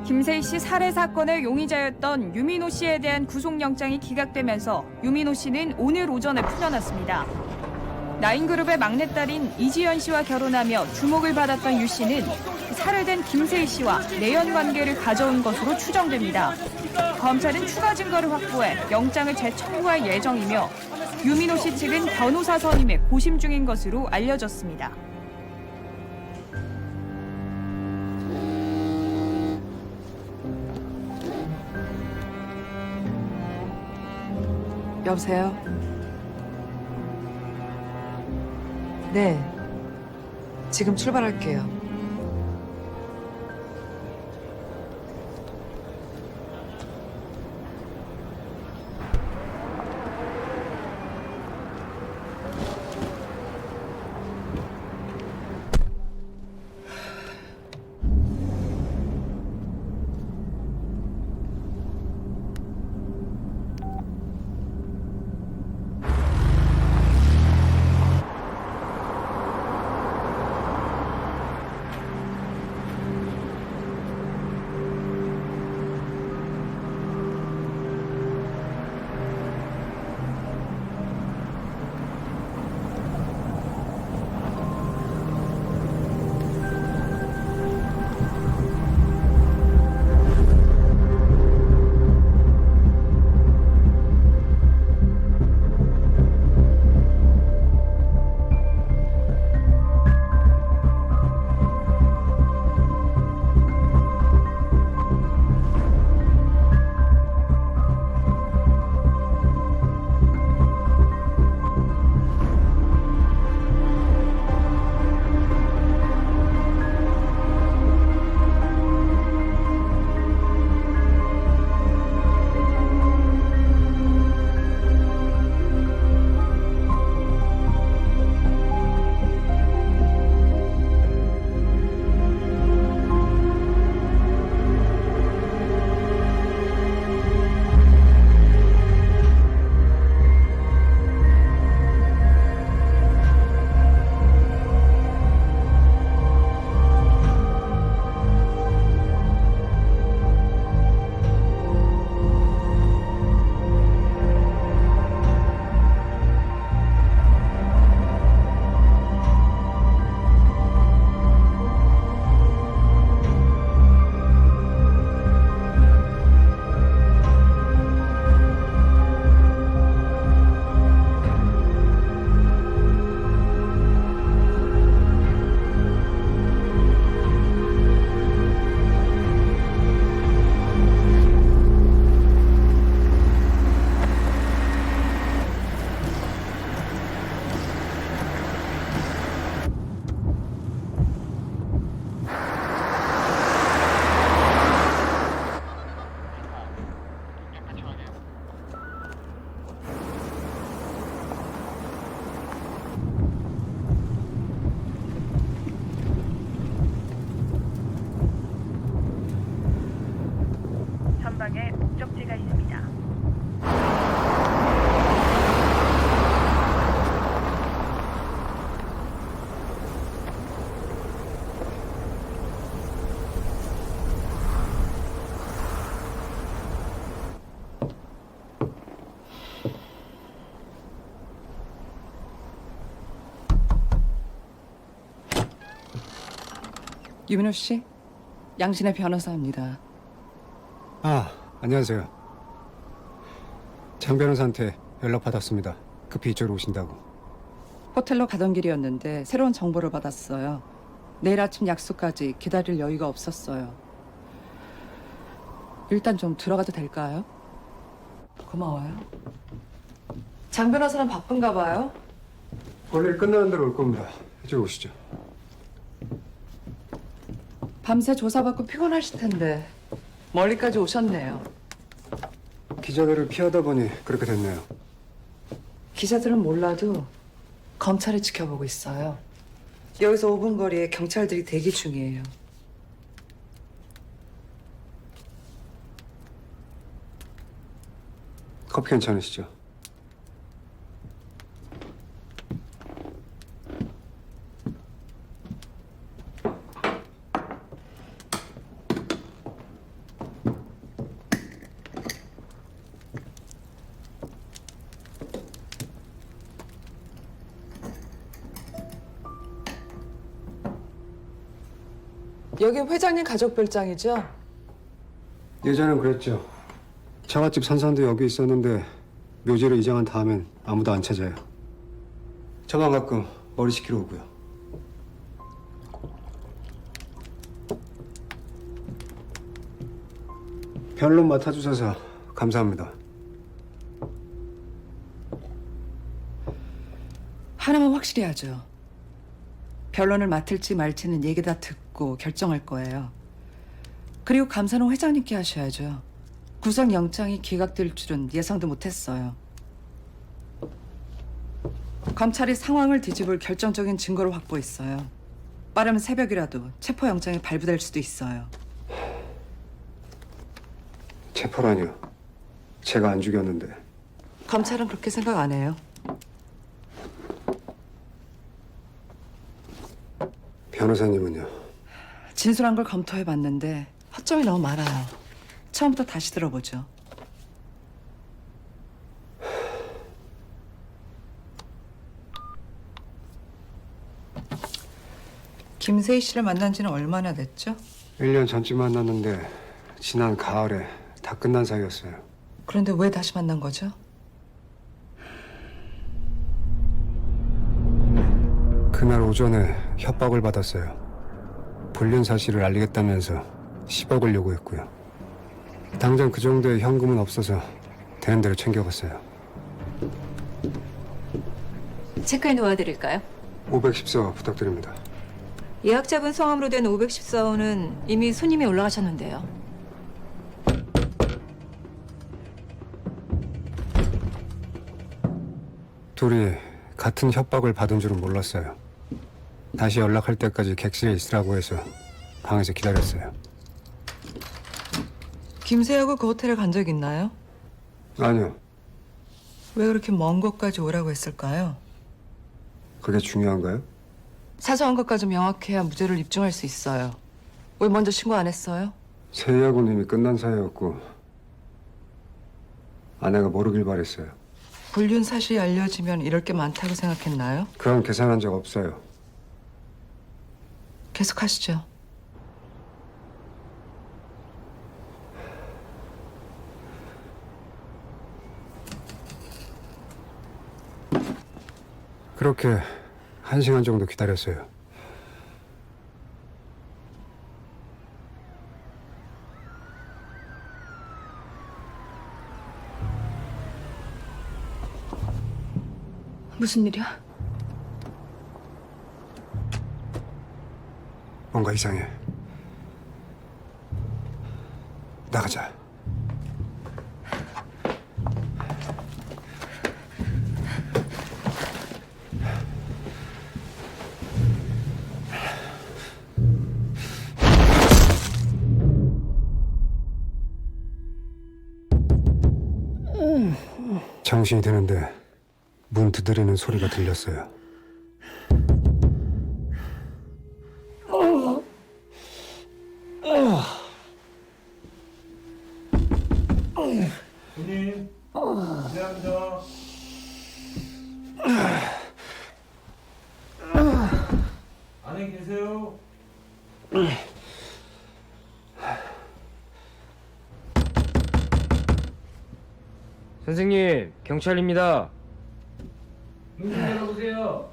김세희 씨 살해 사건의 용의자였던 유민호 씨에 대한 구속영장이 기각되면서 유민호 씨는 오늘 오전에 풀려났습니다. 나인그룹의 막내딸인 이지연 씨와 결혼하며 주목을 받았던 유 씨는 살해된 김세희 씨와 내연 관계를 가져온 것으로 추정됩니다. 검찰은 추가 증거를 확보해 영장을 재청구할 예정이며 유민호 씨 측은 변호사 선임에 고심 중인 것으로 알려졌습니다. 여보세요? 네, 지금 출발할게요. 전방에 목적지가 있습니다. 유민호 씨, 양신의 변호사입니다. 아, 안녕하세요. 장 변호사한테 연락 받았습니다. 급히 이쪽으로 오신다고. 호텔로 가던 길이었는데 새로운 정보를 받았어요. 내일 아침 약속까지 기다릴 여유가 없었어요. 일단 좀 들어가도 될까요? 고마워요. 장 변호사는 바쁜가 봐요. 원래 일 끝나는 대로 올 겁니다. 이쪽으로 오시죠. 밤새 조사받고 피곤하실 텐데 멀리까지 오셨네요. 기자들을 피하다 보니 그렇게 됐네요. 기자들은 몰라도 검찰이 지켜보고 있어요. 여기서 5분 거리에 경찰들이 대기 중이에요. 커피 괜찮으시죠? 여기 회장님 가족 별장이죠? 예전엔 그랬죠. 처갓집 산산도 여기 있었는데 묘지로 이장한 다음엔 아무도 안 찾아요. 저만 가끔 머리 식히러 오고요. 변론 맡아주셔서 감사합니다. 하나만 확실히 하죠. 변론을 맡을지 말지는 얘기 다 듣고 결정할 거예요. 그리고 감사는 회장님께 하셔야죠. 구속영장이 기각될 줄은 예상도 못했어요. 검찰이 상황을 뒤집을 결정적인 증거를 확보했어요. 빠르면 새벽이라도 체포영장이 발부될 수도 있어요. 체포라니요. 제가 안 죽였는데. 검찰은 그렇게 생각 안 해요. 변호사님은요? 진술한 걸 검토해봤는데 허점이 너무 많아요. 처음부터 다시 들어보죠. 김세희 씨를 만난 지는 얼마나 됐죠? 1년 전쯤 만났는데 지난 가을에 다 끝난 사이였어요. 그런데 왜 다시 만난 거죠? 그날 오전에 협박을 받았어요. 불륜 사실을 알리겠다면서 10억을 요구했고요. 당장 그 정도의 현금은 없어서 되는 대로 챙겨갔어요. 체크해 놓아드릴까요? 514호 부탁드립니다. 예약자분 성함으로 된 514호는 이미 손님이 올라가셨는데요. 둘이 같은 협박을 받은 줄은 몰랐어요. 다시 연락할 때까지 객실에 있으라고 해서 방에서 기다렸어요. 김세하고 그 호텔에 간 적 있나요? 아니요. 왜 그렇게 먼 곳까지 오라고 했을까요? 그게 중요한가요? 사소한 것까지 명확해야 무죄를 입증할 수 있어요. 왜 먼저 신고 안 했어요? 세희하고는 이미 끝난 사이였고 아내가 모르길 바랬어요. 불륜 사실이 알려지면 이럴 게 많다고 생각했나요? 그건 계산한 적 없어요. 계속하시죠. 그렇게 1시간 정도 기다렸어요. 무슨 일이야? 뭔가 이상해. 나가자. 정신이 드는데 문 두드리는 소리가 들렸어요. 손님, 감사합니다. 안에 계세요? 선생님, 경찰입니다. 문 좀 열어보세요.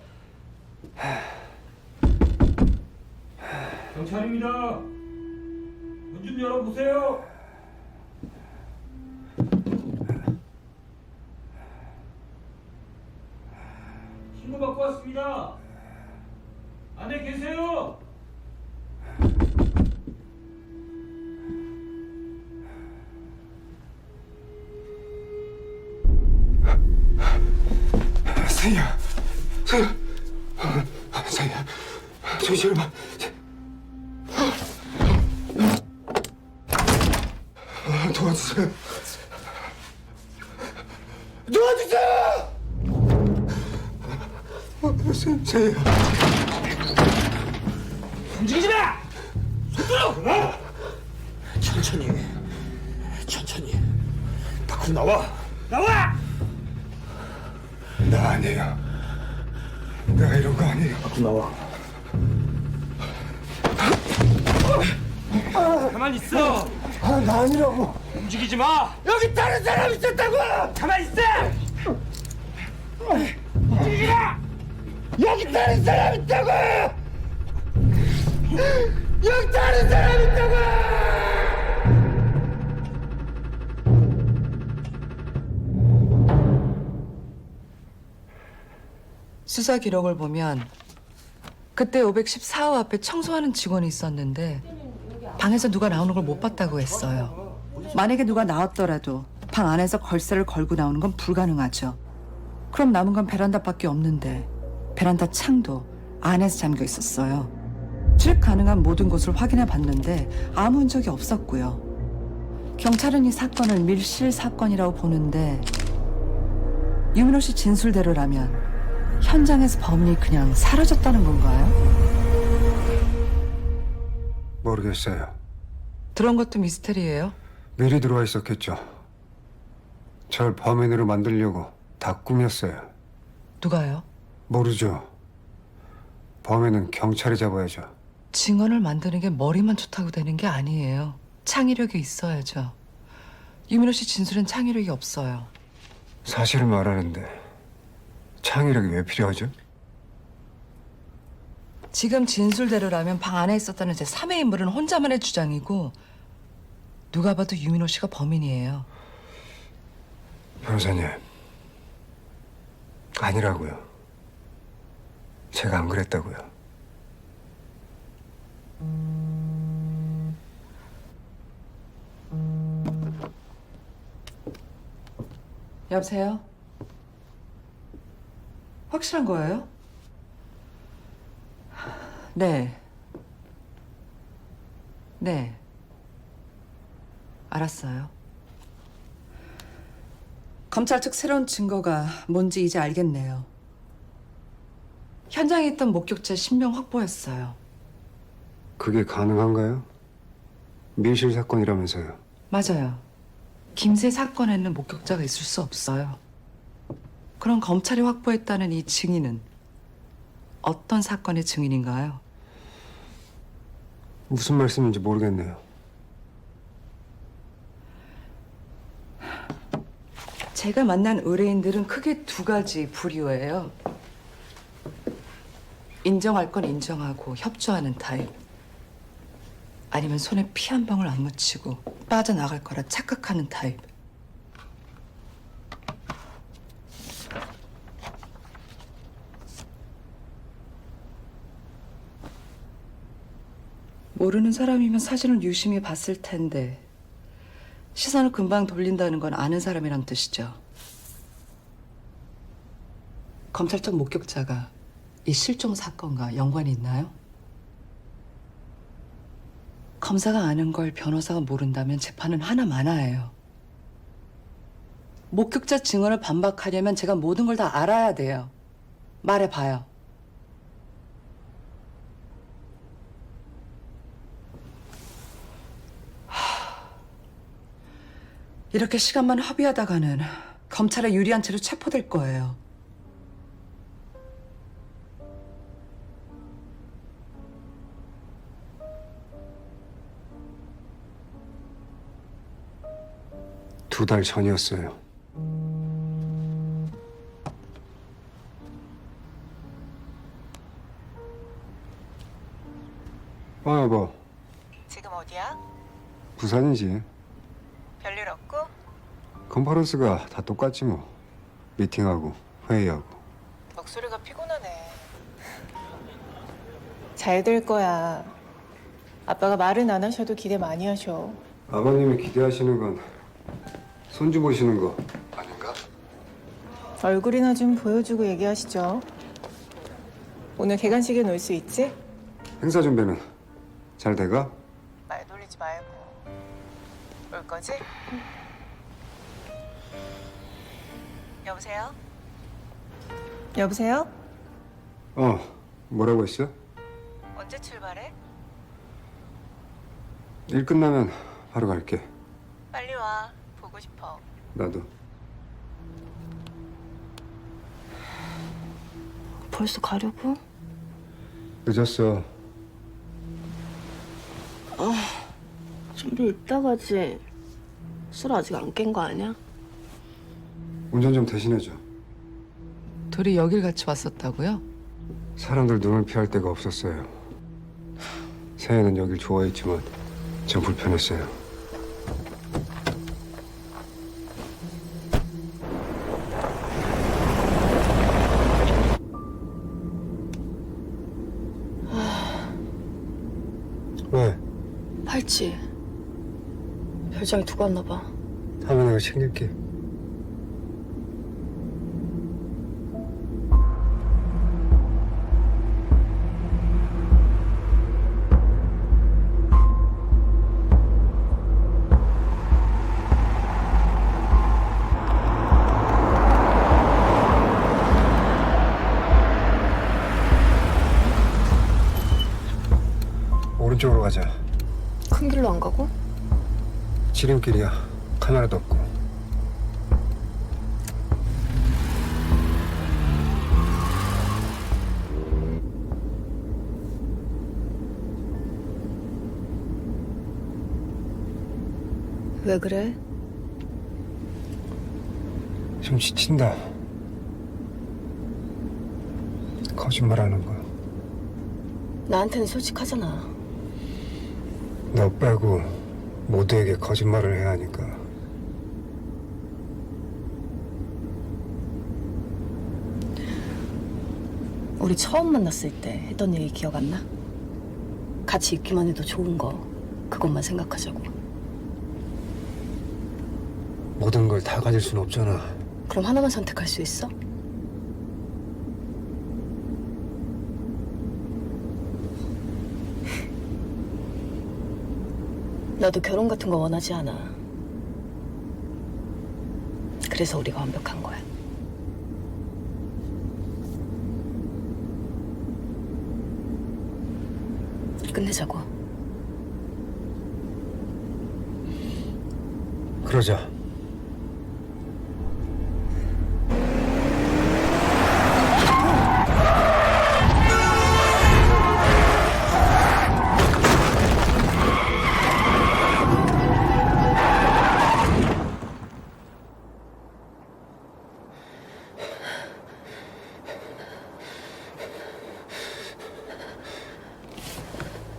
경찰입니다. 문 좀 열어보세요. 신고 받고 왔습니다. 안에 계세요. 세희야, 세희야, 세희야, 정신 차려봐. 도와주세요. 도와주세요! 세희야. 움직이지 마! 천천히 밖으로 나와. 나와! 나 아니에요. 내가 이런 거 아니에요. 밖으로 나와. 가만히 있어. 나 아니라고. 움직이지 마. 여기 다른 사람 있었다고! 가만히 있어. 여기 다른 사람 있다고! 여기 다른 사람 있다고! 수사 기록을 보면 그때 514호 앞에 청소하는 직원이 있었는데 방에서 누가 나오는 걸 못 봤다고 했어요. 만약에 누가 나왔더라도 방 안에서 걸쇠를 걸고 나오는 건 불가능하죠. 그럼 남은 건 베란다밖에 없는데 베란다 창도 안에서 잠겨 있었어요. 출입 가능한 모든 곳을 확인해 봤는데 아무 흔적이 없었고요. 경찰은 이 사건을 밀실 사건이라고 보는데 유민호 씨 진술대로라면 현장에서 범인이 그냥 사라졌다는 건가요? 모르겠어요. 들어온 것도 미스테리예요. 미리 들어와 있었겠죠. 절 범인으로 만들려고 다 꾸몄어요. 누가요? 모르죠. 범인은 경찰이 잡아야죠. 증언을 만드는 게 머리만 좋다고 되는 게 아니에요. 창의력이 있어야죠. 유민호 씨 진술엔 창의력이 없어요. 사실을 말하는데 창의력이 왜 필요하죠? 지금 진술대로라면 방 안에 있었다는 제 3의 인물은 혼자만의 주장이고 누가 봐도 유민호 씨가 범인이에요. 변호사님, 아니라고요. 제가 안 그랬다고요. 여보세요? 확실한 거예요? 네. 네. 알았어요. 검찰 측 새로운 증거가 뭔지 이제 알겠네요. 현장에 있던 목격자 신명 확보했어요. 그게 가능한가요? 밀실 사건이라면서요. 맞아요. 김새 사건에는 목격자가 있을 수 없어요. 그럼 검찰이 확보했다는 이 증인은 어떤 사건의 증인인가요? 무슨 말씀인지 모르겠네요. 제가 만난 의뢰인들은 크게 두 가지 부류예요. 인정할 건 인정하고 협조하는 타입. 아니면 손에 피 한 방울 안 묻히고 빠져나갈 거라 착각하는 타입. 모르는 사람이면 사진을 유심히 봤을 텐데 시선을 금방 돌린다는 건 아는 사람이란 뜻이죠. 검찰청 목격자가 이 실종 사건과 연관이 있나요? 검사가 아는 걸 변호사가 모른다면 재판은 하나마나예요. 목격자 증언을 반박하려면 제가 모든 걸 다 알아야 돼요. 말해봐요. 이렇게 시간만 허비하다가는 검찰에 유리한 채로 체포될 거예요. 두 달 전이었어요. 여보. 지금 어디야? 부산이지. 별일 없고? 컨퍼런스가 다 똑같지 뭐. 미팅하고 회의하고. 목소리가 피곤하네. 잘 될 거야. 아빠가 말은 안 하셔도 기대 많이 하셔. 아버님이 기대하시는 건 손주 보시는 거 아닌가? 얼굴이나 좀 보여주고 얘기하시죠. 오늘 개관식에 놀 수 있지? 행사 준비는 잘 돼가? 말 돌리지 말고. 올 거지? 여보세요? 여보세요? 뭐라고 했어? 언제 출발해? 일 끝나면 바로 갈게. 빨리 와. 보고 싶어. 나도. 벌써 가려고? 늦었어. 준비 이따 가지. 술 아직 안 깬 거 아니야? 운전 좀 대신해줘. 둘이 여길 같이 왔었다고요? 사람들 눈을 피할 데가 없었어요. 세연은 여길 좋아했지만 전 불편했어요. 왜? 팔찌. 별장에 두고 왔나 봐. 다음에 내가 챙길게. 오른쪽으로 가자. 큰 길로 안 가고? 지름길이야. 카메라도 없고. 왜 그래? 좀 지친다. 거짓말하는 거. 나한테는 솔직하잖아. 너 빼고 모두에게 거짓말을 해야 하니까. 우리 처음 만났을 때 했던 얘기 기억 안 나? 같이 있기만 해도 좋은 거 그것만 생각하자고. 모든 걸 다 가질 수는 없잖아. 그럼 하나만 선택할 수 있어? 나도 결혼 같은 거 원하지 않아. 그래서 우리가 완벽한 거야. 끝내자고. 그러자.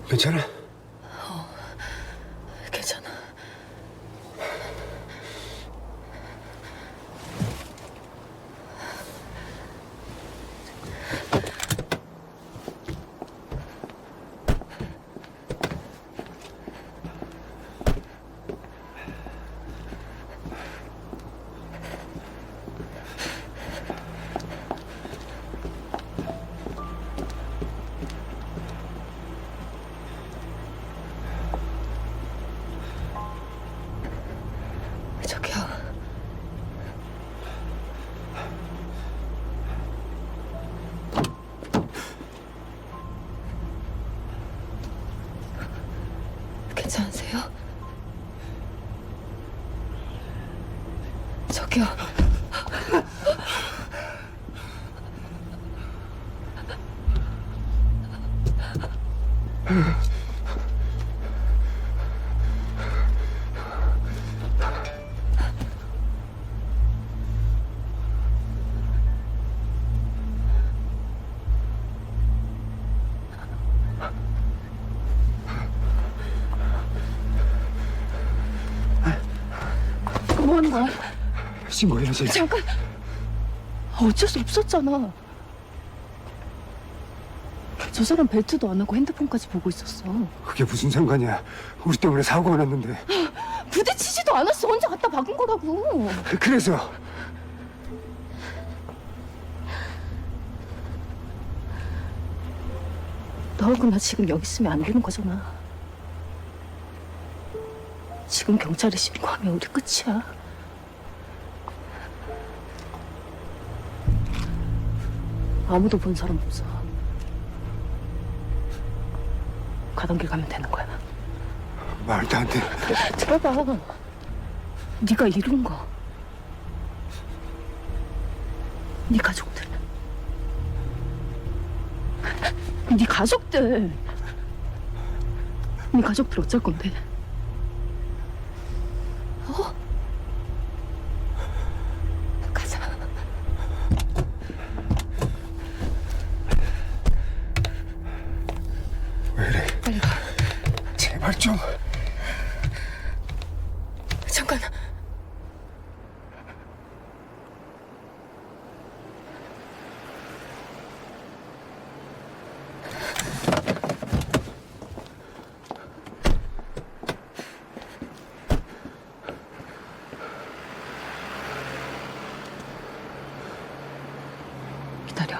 괜찮아? 괜찮아. 저기요. 괜찮으세요? 저기요. 뭐 하는 거야? 신고해야지. 잠깐. 어쩔 수 없었잖아. 저 사람 벨트도 안 하고 핸드폰까지 보고 있었어. 그게 무슨 상관이야. 우리 때문에 사고가 났는데. 부딪히지도 않았어. 혼자 갖다 박은 거라고. 그래서 너하고 나 지금 여기 있으면 안 되는 거잖아. 지금 경찰에 신고하면 우리 끝이야. 아무도 본 사람 없어. 가던 길 가면 되는 거야. 말도 안 돼. 들어봐. 네가 이룬 거. 네 가족들. 네 가족들. 네 가족들 어쩔 건데? 좀. 잠깐. 기다려.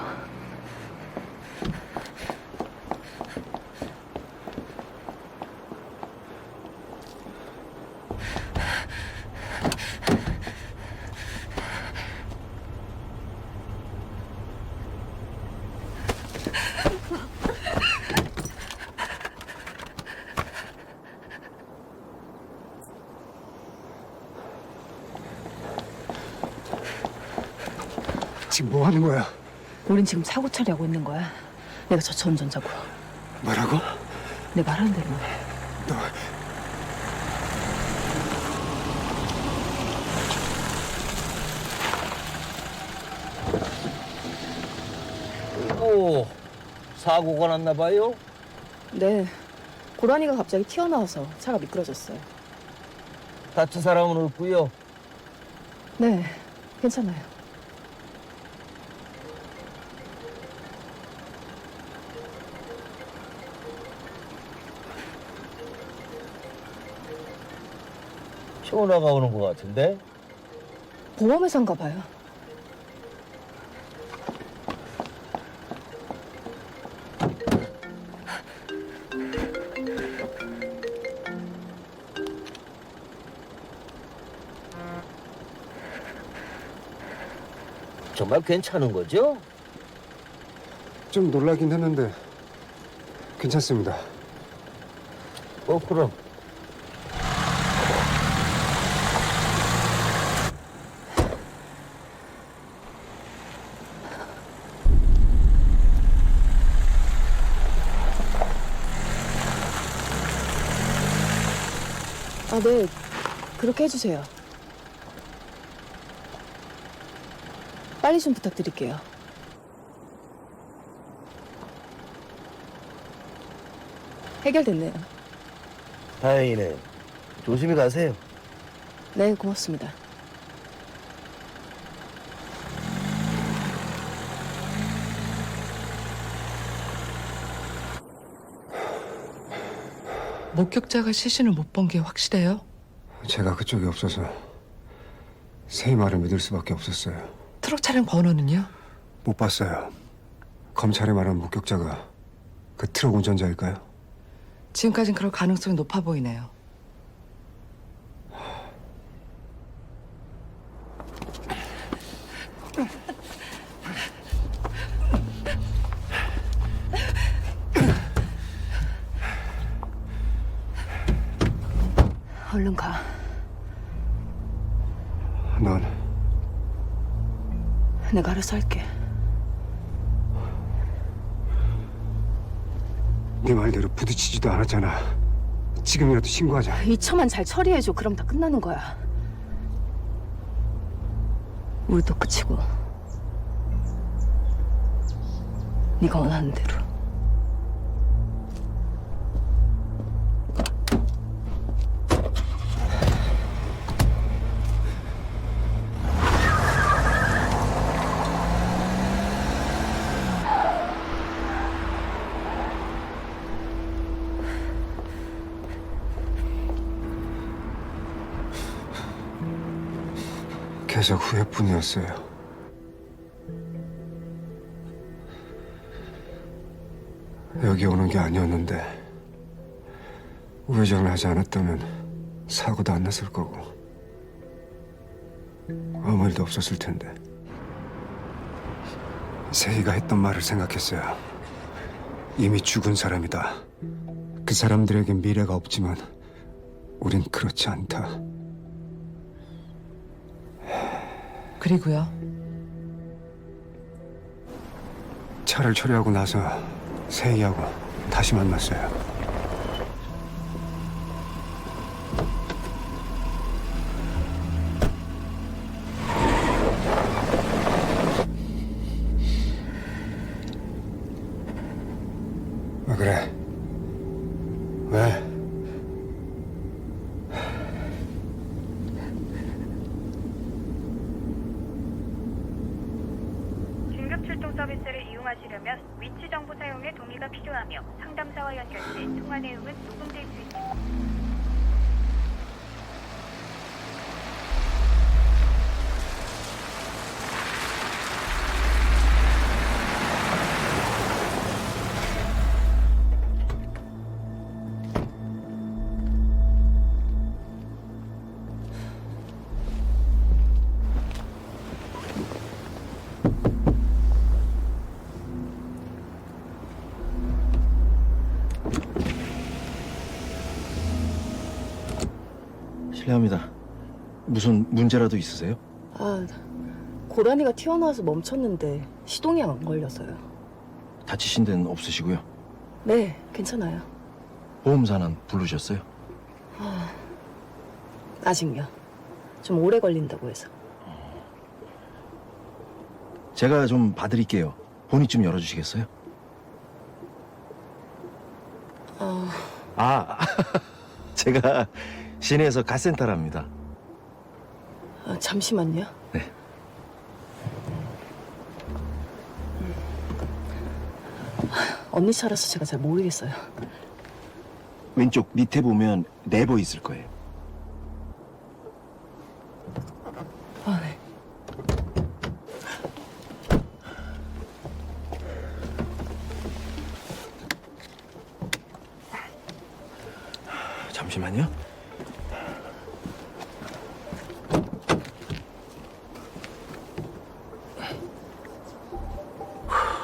지금 뭐 하는 거야? 우린 지금 사고 처리하고 있는 거야. 내가 저차 운전자고. 뭐라고? 내 말하는 대로만 해. 너 오, 사고가 났나 봐요? 네. 고라니가 갑자기 튀어나와서 차가 미끄러졌어요. 다친 사람은 없고요. 네. 괜찮아요. 전화가 오는 것 같은데? 보험회사인가 봐요. 정말 괜찮은 거죠? 좀 놀라긴 했는데 괜찮습니다. 그럼. 아, 네. 그렇게 해주세요. 빨리 좀 부탁드릴게요. 해결됐네요. 다행이네. 조심히 가세요. 네, 고맙습니다. 목격자가 시신을 못 본 게 확실해요? 제가 그쪽에 없어서 세희 말을 믿을 수밖에 없었어요. 트럭 차량 번호는요? 못 봤어요. 검찰이 말한 목격자가 그 트럭 운전자일까요? 지금까진 그럴 가능성이 높아 보이네요. 얼른 가. 넌 내가 알아서 할게. 네 말대로 부딪히지도 않았잖아. 지금이라도 신고하자. 이 차만 잘 처리해줘. 그럼 다 끝나는 거야. 우리도 끝이고. 네가 원하는 대로. 계속 후회뿐이었어요. 여기 오는 게 아니었는데 우회전을 하지 않았다면 사고도 안 났을 거고 아무 일도 없었을 텐데. 세희가 했던 말을 생각했어요. 이미 죽은 사람이다. 그 사람들에겐 미래가 없지만 우린 그렇지 않다. 그리고요. 차를 처리하고 나서 세희하고 다시 만났어요. 왜 그래? 왜? 이동 서비스를 이용하시려면 위치 정보 사용에 동의가 필요하며 상담사와 연결 시 통화 내용은 녹음될 수 있습니다. 실례합니다. 무슨 문제라도 있으세요? 아, 고라니가 튀어나와서 멈췄는데 시동이 안 걸려서요. 다치신 데는 없으시고요. 네, 괜찮아요. 보험사는 부르셨어요? 아직요. 좀 오래 걸린다고 해서. 제가 좀 봐드릴게요. 본이 좀 열어주시겠어요? 아, 제가 시내에서 카센터랍니다. 아, 잠시만요. 네. 언니 차라서 제가 잘 모르겠어요. 왼쪽 밑에 보면 네버 있을 거예요. 아, 네. 잠시만요.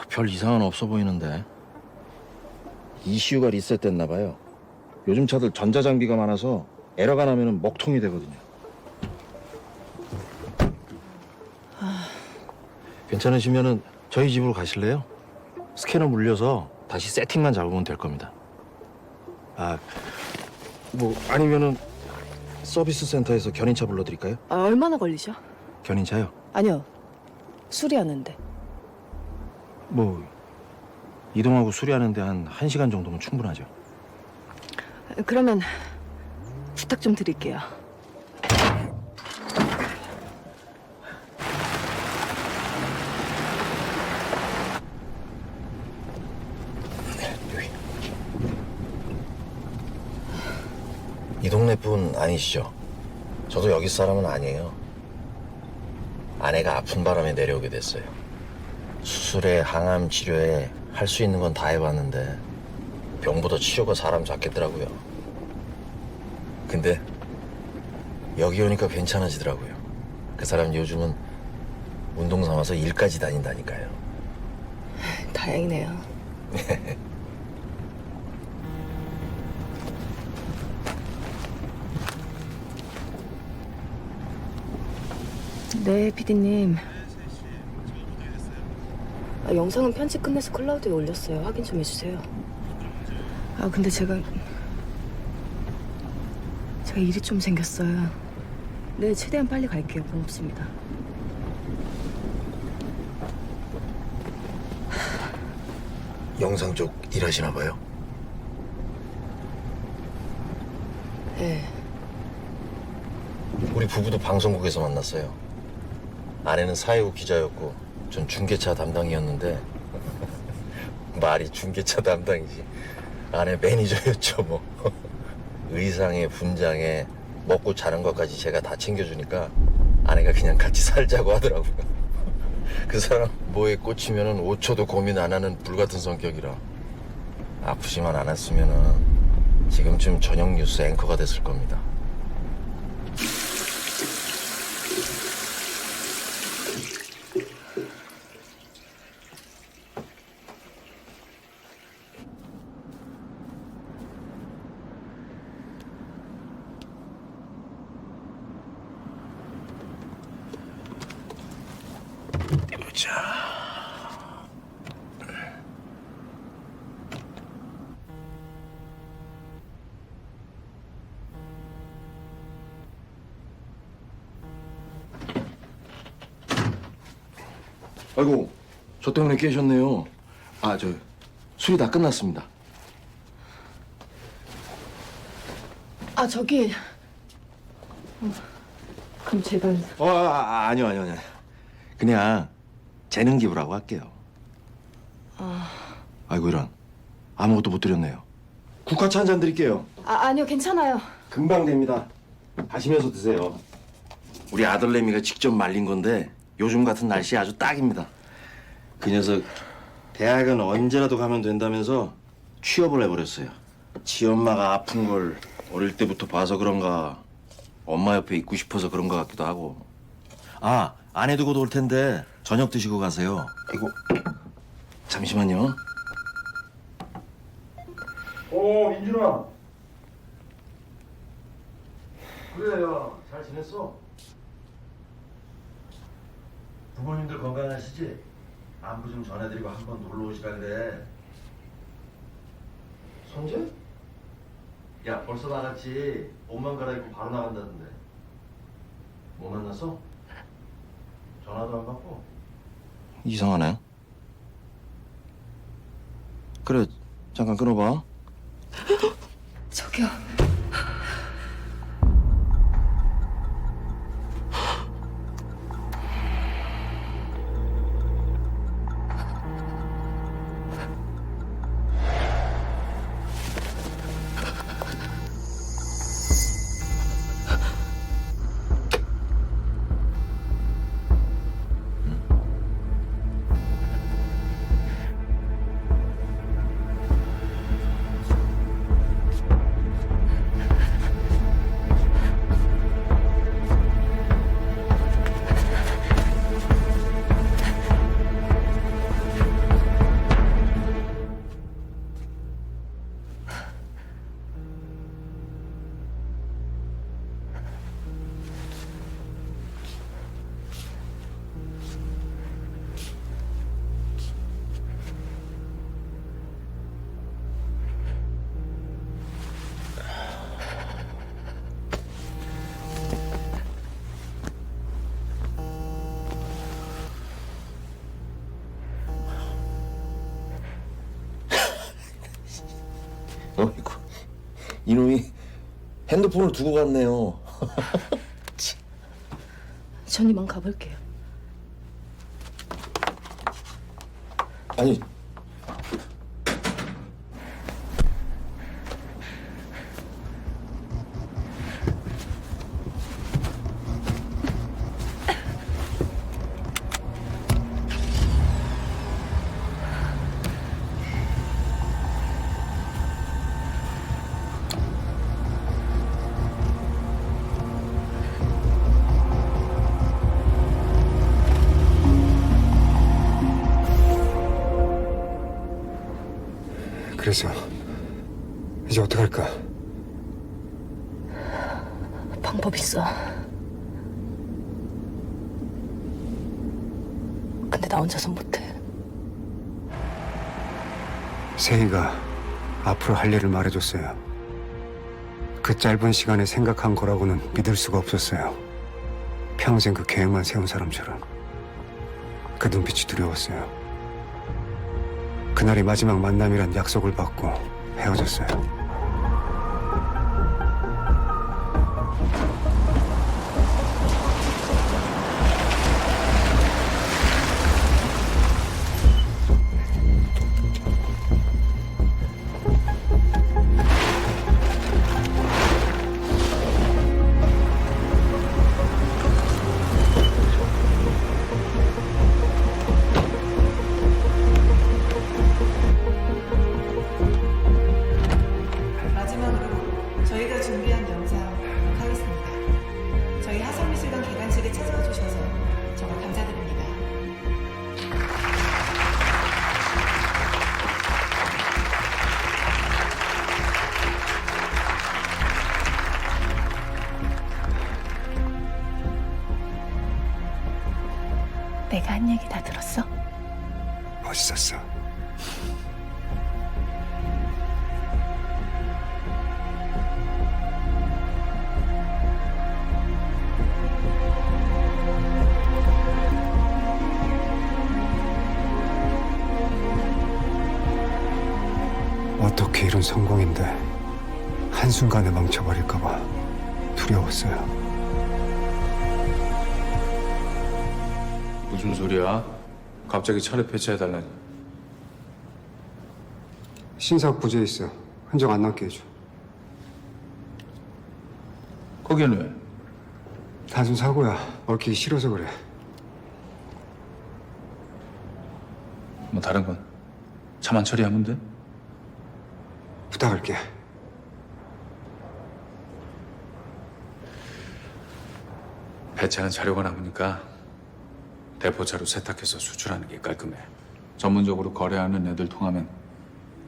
별 이상은 없어 보이는데. ECU가 리셋됐나 봐요. 요즘 차들 전자장비가 많아서 에러가 나면 먹통이 되거든요. 괜찮으시면은 저희 집으로 가실래요? 스캐너 물려서 다시 세팅만 잡으면 될 겁니다. 아, 뭐 아니면은 서비스 센터에서 견인차 불러드릴까요? 아, 얼마나 걸리죠? 견인차요? 아니요. 수리하는데. 뭐 이동하고 수리하는데 한 1시간 정도면 충분하죠. 그러면 부탁 좀 드릴게요. 이 동네 분 아니시죠? 저도 여기 사람은 아니에요. 아내가 아픈 바람에 내려오게 됐어요. 수술에 항암 치료에 할 수 있는 건 다 해봤는데 병보다 치료가 사람 잡겠더라고요. 근데 여기 오니까 괜찮아지더라고요. 그 사람 요즘은 운동 삼아서 일까지 다닌다니까요. 다행이네요. 네, 피디님. 아, 영상은 편집 끝내서 클라우드에 올렸어요. 확인 좀 해주세요. 아, 근데 제가 일이 좀 생겼어요. 네, 최대한 빨리 갈게요. 고맙습니다. 영상 쪽 일하시나 봐요? 네. 우리 부부도 방송국에서 만났어요. 아내는 사회부 기자였고 전 중계차 담당이었는데 말이 중계차 담당이지 아내 매니저였죠 뭐. 의상에 분장에 먹고 자는 것까지 제가 다 챙겨주니까 아내가 그냥 같이 살자고 하더라고요. 그 사람 뭐에 꽂히면은 5초도 고민 안 하는 불같은 성격이라 아프지만 않았으면은 지금쯤 저녁 뉴스 앵커가 됐을 겁니다. 보자. 아이고, 저 때문에 깨셨네요. 아, 저 술이 다 끝났습니다. 아, 저기. 그럼 제가. 아니요. 그냥 재능 기부라고 할게요. 아이고 이런. 아무것도 못 드렸네요. 국화차 한 잔 드릴게요. 아니요, 괜찮아요. 금방 됩니다. 하시면서 드세요. 우리 아들내미가 직접 말린 건데 요즘 같은 날씨에 아주 딱입니다. 그 녀석 대학은 언제라도 가면 된다면서 취업을 해버렸어요. 지 엄마가 아픈 걸 어릴 때부터 봐서 그런가 엄마 옆에 있고 싶어서 그런 것 같기도 하고. 아, 아내도 곧 올 텐데 저녁 드시고 가세요. 이거 잠시만요. 민준아. 그래요. 잘 지냈어? 부모님들 건강하시지? 안부 좀 전해드리고 한번 놀러 오시라 그래. 선재? 야, 벌써 나갔지. 옷만 갈아입고 바로 나간다던데. 뭐 만났어? 전화도 안 받고. 이상하네. 그래, 잠깐 끊어봐. 저기요. 어이구, 이놈이 핸드폰을 두고 갔네요. 전 이만 가볼게요. 아니, 그래서 이제 어떡할까? 방법 있어. 근데 나 혼자서 못해. 세희가 앞으로 할 일을 말해줬어요. 그 짧은 시간에 생각한 거라고는 믿을 수가 없었어요. 평생 그 계획만 세운 사람처럼. 그 눈빛이 두려웠어요. 그날이 마지막 만남이란 약속을 받고 헤어졌어요. 마지막으로 저희가 준비한 영상 하겠습니다. 저희 하성미술관 개관식에 찾아와 주셔서 정말 감사드립니다. 내가 한 얘기 다 들었어? 멋있었어. 어떻게 이룬 성공인데 한순간에 망쳐버릴까봐 두려웠어요. 무슨 소리야? 갑자기 차를 폐차해달라니. 신사업 부재에 있어. 흔적 안 남게 해줘. 거기는 왜? 단순 사고야. 얽히기 싫어서 그래. 뭐 다른 건 차만 처리하면 돼? 부탁할게. 배차는 자료가 남으니까 대포차로 세탁해서 수출하는 게 깔끔해. 전문적으로 거래하는 애들 통하면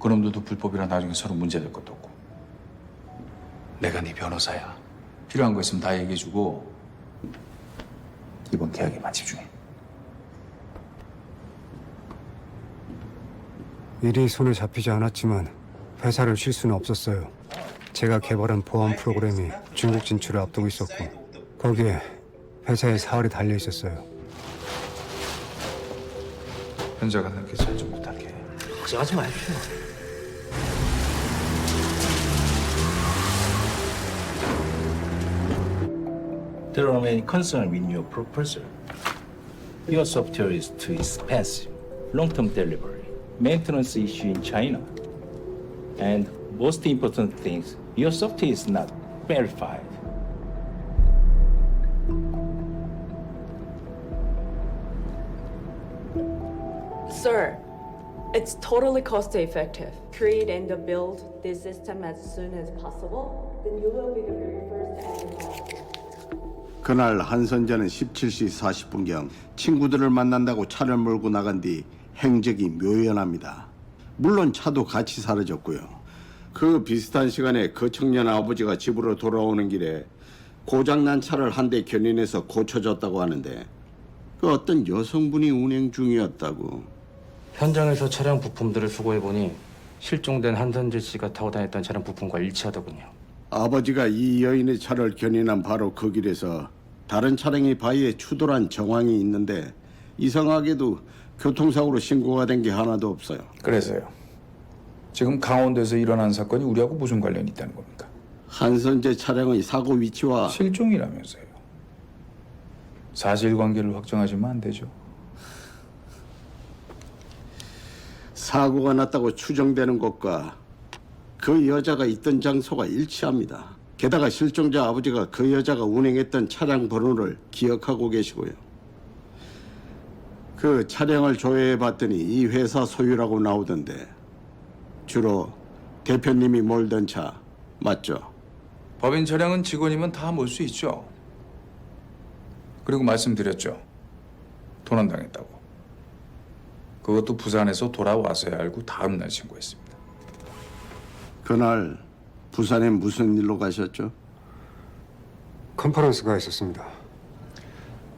그놈들도 불법이라 나중에 서로 문제될 것도 없고. 내가 네 변호사야. 필요한 거 있으면 다 얘기해주고 이번 계약에만 집중해. 일이 손에 잡히지 않았지만 회사를 쉴 수는 없었어요. 제가 개발한 보안 프로그램이 중국 진출을 앞두고 있었고 거기에 회사의 사활이 달려 있었어요. 현자가 그렇게 잘 좀 부탁해. 걱정하지 마십시오. There are many concerns with your proposal. Your software is too expensive, long-term delivery, maintenance issue in China, and most important things, your software is not verified. Sir, it's totally cost effective. Create and build this system as soon as possible, then you will be the very first advertiser. 그날 한선재는 17시 40분경 친구들을 만난다고 차를 몰고 나간 뒤 행적이 묘연합니다. 물론 차도 같이 사라졌고요. 그 비슷한 시간에 그 청년 아버지가 집으로 돌아오는 길에 고장난 차를 한 대 견인해서 고쳐줬다고 하는데 그 어떤 여성분이 운행 중이었다고. 현장에서 차량 부품들을 수거해보니 실종된 한선재 씨가 타고 다녔던 차량 부품과 일치하더군요. 아버지가 이 여인의 차를 견인한 바로 그 길에서 다른 차량이 바위에 추돌한 정황이 있는데 이상하게도 교통사고로 신고가 된 게 하나도 없어요. 그래서요. 지금 강원도에서 일어난 사건이 우리하고 무슨 관련이 있다는 겁니까? 한선재 차량의 사고 위치와 실종이라면서요. 사실관계를 확정하시면 안 되죠. 사고가 났다고 추정되는 것과 그 여자가 있던 장소가 일치합니다. 게다가 실종자 아버지가 그 여자가 운행했던 차량 번호를 기억하고 계시고요. 그 차량을 조회해 봤더니 이 회사 소유라고 나오던데 주로 대표님이 몰던 차 맞죠? 법인 차량은 직원이면 다 몰 수 있죠. 그리고 말씀드렸죠. 도난당했다고. 그것도 부산에서 돌아와서야 알고 다음 날 신고했습니다. 그날 부산에 무슨 일로 가셨죠? 컨퍼런스가 있었습니다.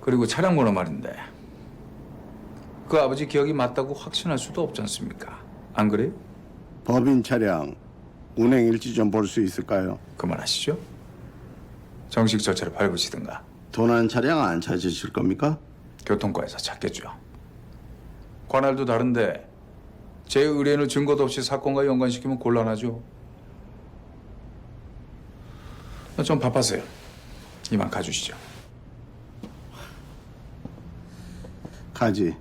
그리고 차량 번호 말인데 그 아버지 기억이 맞다고 확신할 수도 없지 않습니까? 안 그래요? 법인 차량 운행 일지 좀 볼 수 있을까요? 그만하시죠. 정식 절차를 밟으시든가. 도난 차량 안 찾으실 겁니까? 교통과에서 찾겠죠. 관할도 다른데 제 의뢰인을 증거도 없이 사건과 연관시키면 곤란하죠. 좀 바빴어요. 이만 가주시죠. 가지.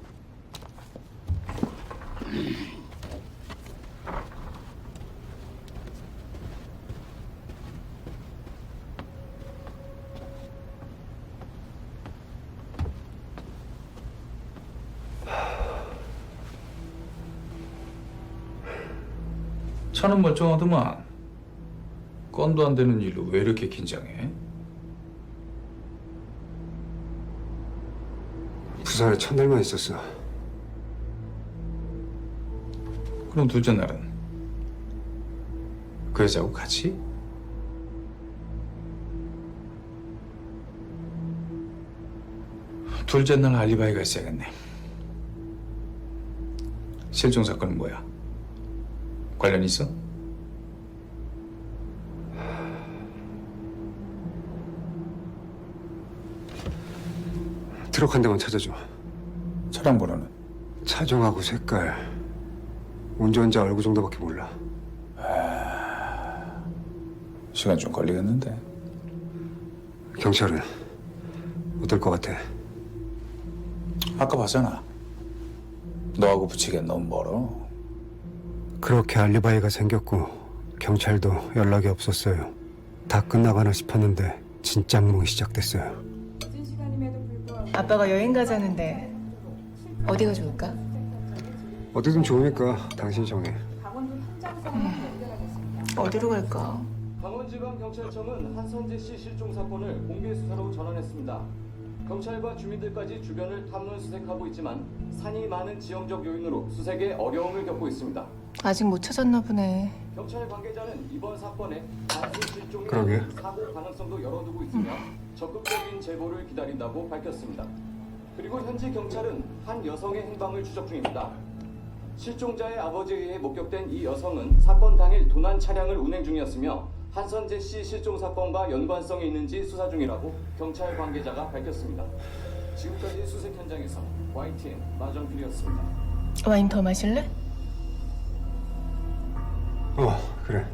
차는 멀쩡하더만 건도 안 되는 일로 왜 이렇게 긴장해? 부산에 첫날만 있었어. 그럼 둘째 날은 그 여자하고 같이? 둘째 날 알리바이가 있어야겠네. 실종 사건은 뭐야? 관련 있어? 트럭 한 대만 찾아줘. 차량 번호는? 차종하고 색깔, 운전자 얼굴 정도밖에 몰라. 시간 좀 걸리겠는데. 경찰은 어떨 것 같아? 아까 봤잖아. 너하고 붙이기엔 너무 멀어. 그렇게 알리바이가 생겼고 경찰도 연락이 없었어요. 다 끝나가나 싶었는데 진짜 악몽이 시작됐어요. 아빠가 여행 가자는데 어디가 좋을까? 어디든 좋으니까 당신이 정해. 어디로 갈까? 강원지방경찰청은 한선재 씨 실종 사건을 공개 수사로 전환했습니다. 경찰과 주민들까지 주변을 탐문 수색하고 있지만 산이 많은 지형적 요인으로 수색에 어려움을 겪고 있습니다. 아직 못 찾았나 보네. 경찰 관계자는 이번 사건에 단순 실종이 그러게. 아닌 사고 가능성도 열어두고 있으며 적극적인 제보를 기다린다고 밝혔습니다. 그리고 현지 경찰은 한 여성의 행방을 추적 중입니다. 실종자의 아버지에 의해 목격된 이 여성은 사건 당일 도난 차량을 운행 중이었으며 한선재 씨 실종 사건과 연관성이 있는지 수사 중이라고 경찰 관계자가 밝혔습니다. 지금까지 수색 현장에서 YTN 마정필이었습니다. 와인 더 마실래? 그래.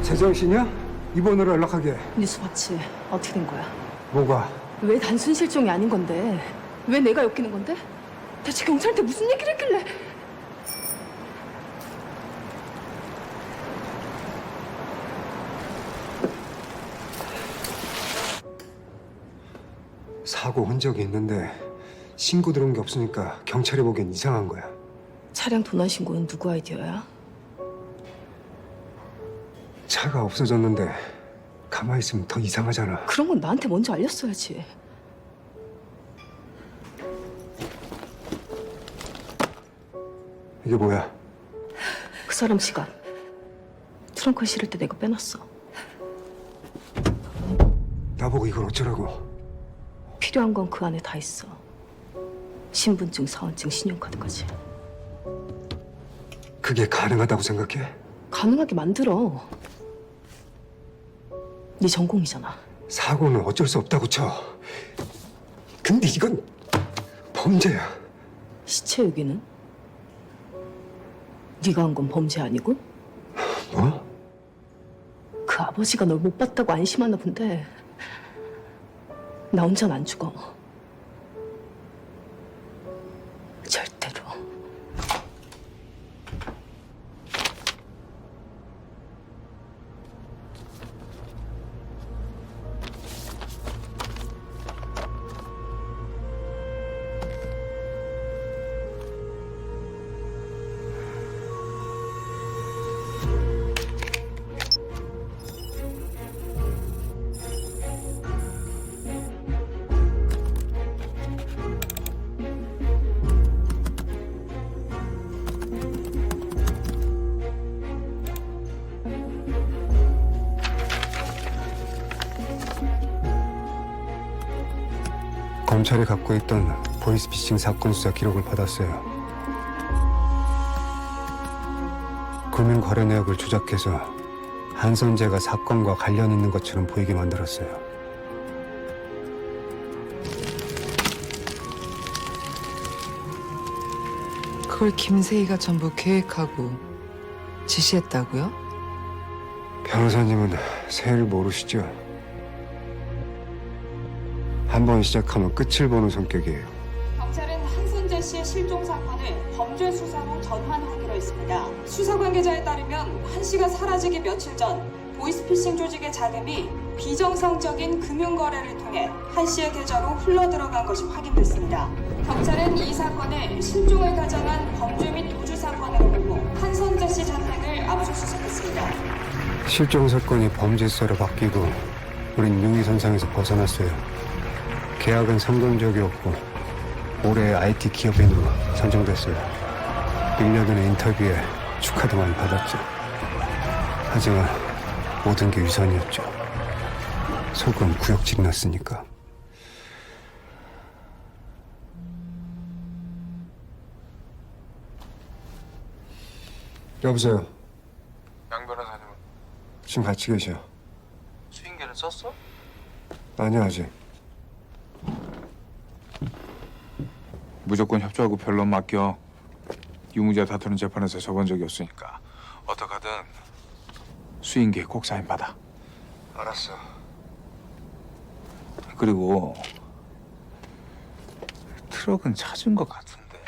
제정신이야? 이번으로 연락하게. 뉴스 봤지? 어떻게 된 거야? 뭐가? 왜 단순 실종이 아닌 건데? 왜 내가 엮이는 건데? 대체 경찰한테 무슨 얘기를 했길래? 사고 흔적이 있는데 신고 들어온 게 없으니까 경찰이 보기엔 이상한 거야. 차량 도난 신고는 누구 아이디어야? 차가 없어졌는데 가만히 있으면 더 이상하잖아. 그런 건 나한테 먼저 알렸어야지. 이게 뭐야? 그 사람 지갑. 트렁크에 실을 때 내가 빼놨어. 나보고 이걸 어쩌라고? 필요한 건 그 안에 다 있어. 신분증, 사원증, 신용카드까지. 그게 가능하다고 생각해? 가능하게 만들어. 네 전공이잖아. 사고는 어쩔 수 없다고 쳐. 근데 이건 범죄야. 시체 유기는? 네가 한 건 범죄 아니고? 뭐? 그 아버지가 널 못 봤다고 안심하나 본데 나 혼자는 안 죽어. 절대로. 검찰이 갖고 있던 보이스피싱 사건 수사 기록을 받았어요. 금융 거래 내역을 조작해서 한선재가 사건과 관련 있는 것처럼 보이게 만들었어요. 그걸 김세희가 전부 계획하고 지시했다고요? 변호사님은 세희를 모르시죠? 한 번 시작하면 끝을 보는 성격이에요. 경찰은 한선재 씨의 실종 사건을 범죄 수사로 전환하기로 했습니다. 수사 관계자에 따르면 한 씨가 사라지기 며칠 전 보이스피싱 조직의 자금이 비정상적인 금융 거래를 통해 한 씨의 계좌로 흘러들어간 것이 확인됐습니다. 경찰은 이 사건을 실종을 가장한 범죄 및 도주 사건으로 보고 한선재 씨 자택을 압수수색했습니다. 실종 사건이 범죄 수사로 바뀌고 우린 용의선상에서 벗어났어요. 계약은 성공적이었고 올해 IT 기업인으로 선정됐어요. 1년 전에 인터뷰에 축하도 많이 받았죠. 하지만 모든 게 위선이었죠. 속은 구역질이 났으니까. 여보세요. 양 변호사님은 지금 같이 계셔. 수인계는 썼어? 아니야 아직. 무조건 협조하고 변론 맡겨. 유무죄 다투는 재판에서 져본 적이 없으니까 어떡하든 수인기에 꼭 사인 받아. 알았어. 그리고 트럭은 찾은 것 같은데.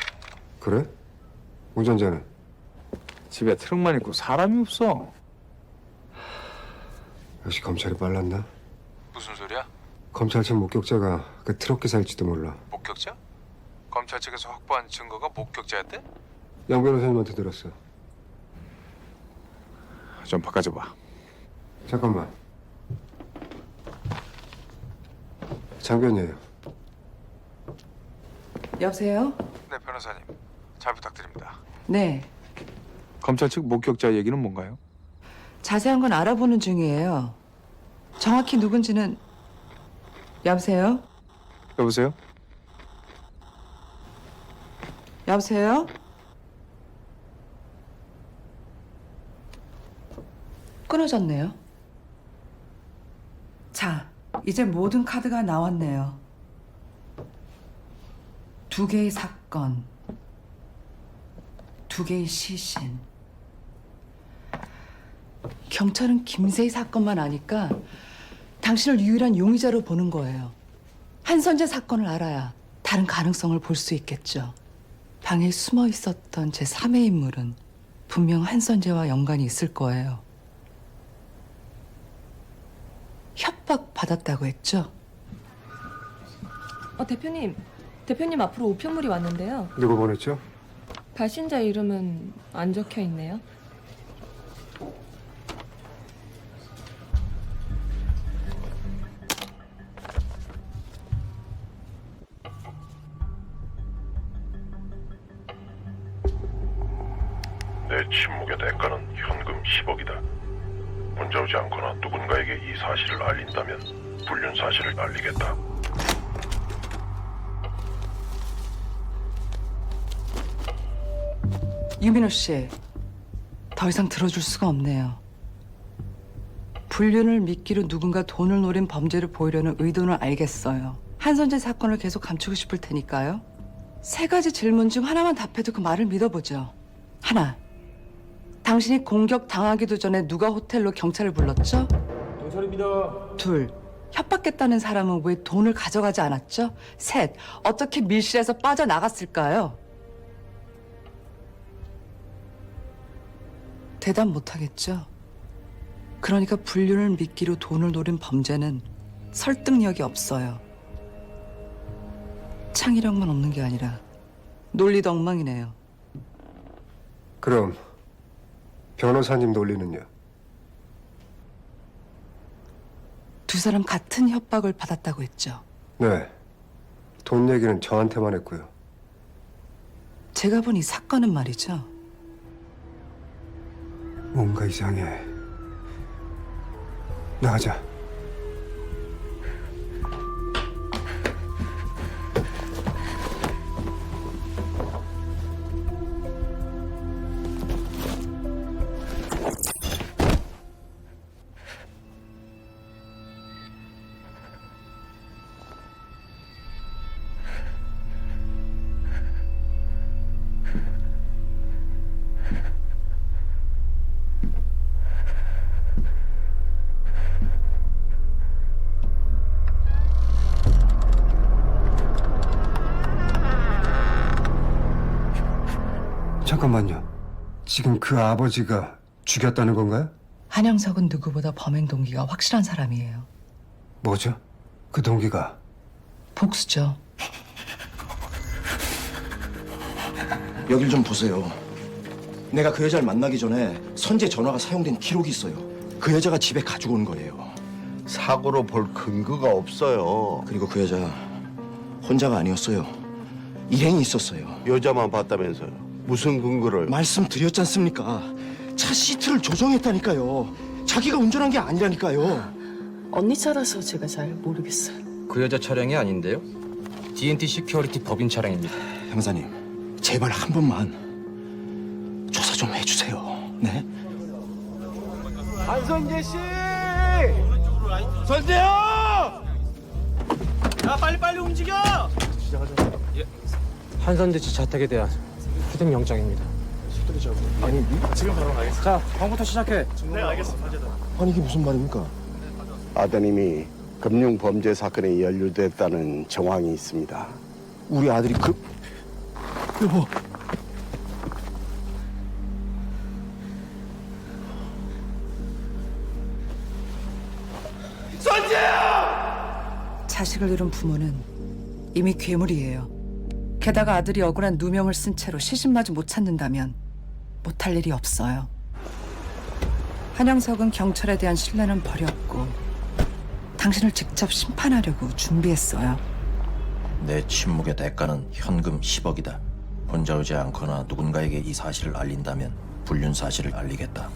그래? 운전자는? 집에 트럭만 있고 사람이 없어. 역시 검찰이 빨랐나? 무슨 소리야? 검찰 측 목격자가 그 트럭 기사일지도 몰라. 목격자? 검찰 측에서 확보한 증거가 목격자였대? 양 변호사님한테 들었어. 좀 바꿔줘 봐. 잠깐만. 장변이에요. 여보세요? 네, 변호사님. 잘 부탁드립니다. 네. 검찰 측 목격자 얘기는 뭔가요? 자세한 건 알아보는 중이에요. 정확히 누군지는 여보세요? 여보세요? 여보세요? 끊어졌네요. 자, 이제 모든 카드가 나왔네요. 2개의 사건, 2개의 시신. 경찰은 김세희 사건만 아니까 당신을 유일한 용의자로 보는 거예요. 한선재 사건을 알아야 다른 가능성을 볼 수 있겠죠. 방에 숨어 있었던 제 3의 인물은 분명 한선재와 연관이 있을 거예요. 협박 받았다고 했죠? 대표님 앞으로 우편물이 왔는데요. 누구 보냈죠? 발신자 이름은 안 적혀 있네요. 내 침묵의 대가는 현금 10억이다. 문자 오지 않거나 누군가에게 이 사실을 알린다면 불륜 사실을 알리겠다. 유민호 씨, 더 이상 들어줄 수가 없네요. 불륜을 미끼로 누군가 돈을 노린 범죄를 보이려는 의도는 알겠어요. 한선재 사건을 계속 감추고 싶을 테니까요. 3가지 질문 중 하나만 답해도 그 말을 믿어보죠. 하나, 당신이 공격 당하기도 전에 누가 호텔로 경찰을 불렀죠? 경찰입니다. 2, 협박했다는 사람은 왜 돈을 가져가지 않았죠? 3, 어떻게 밀실에서 빠져나갔을까요? 대답 못하겠죠? 그러니까 불륜을 미끼로 돈을 노린 범죄는 설득력이 없어요. 창의력만 없는 게 아니라 논리도 엉망이네요. 그럼 변호사님 논리는요? 2 사람 같은 협박을 받았다고 했죠. 네. 돈 얘기는 저한테만 했고요. 제가 본 이 사건은 말이죠. 뭔가 이상해. 나가자. 잠깐만요. 지금 그 아버지가 죽였다는 건가요? 한영석은 누구보다 범행 동기가 확실한 사람이에요. 뭐죠? 그 동기가? 복수죠. 여길 좀 보세요. 내가 그 여자를 만나기 전에 선재 전화가 사용된 기록이 있어요. 그 여자가 집에 가지고 온 거예요. 사고로 볼 근거가 없어요. 그리고 그 여자 혼자가 아니었어요. 일행이 있었어요. 여자만 봤다면서요. 무슨 근거를? 말씀드렸지 않습니까? 차 시트를 조정했다니까요. 자기가 운전한 게 아니라니까요. 언니 차라서 제가 잘 모르겠어요. 그 여자 차량이 아닌데요? D&T 시큐리티 법인 차량입니다. 형사님, 제발 한 번만 조사 좀 해주세요. 네? 한선재 씨! 선재요! 야, 빨리 움직여! 한선재 씨 자택에 대한 수색 영장입니다. 터뜨리자고. 아니, 지금 바로 가겠습니다. 자, 방부터 시작해. 네, 알겠습니다. 아니 이게 무슨 말입니까? 아드님이 금융 범죄 사건에 연루됐다는 정황이 있습니다. 우리 아들이 여보. 자식을 잃은 부모는 이미 괴물이에요. 게다가 아들이 억울한 누명을 쓴 채로 시신마저 못 찾는다면 못할 일이 없어요. 한영석은 경찰에 대한 신뢰는 버렸고 당신을 직접 심판하려고 준비했어요. 내 침묵의 대가는 현금 10억이다. 혼자 오지 않거나 누군가에게 이 사실을 알린다면 불륜 사실을 알리겠다.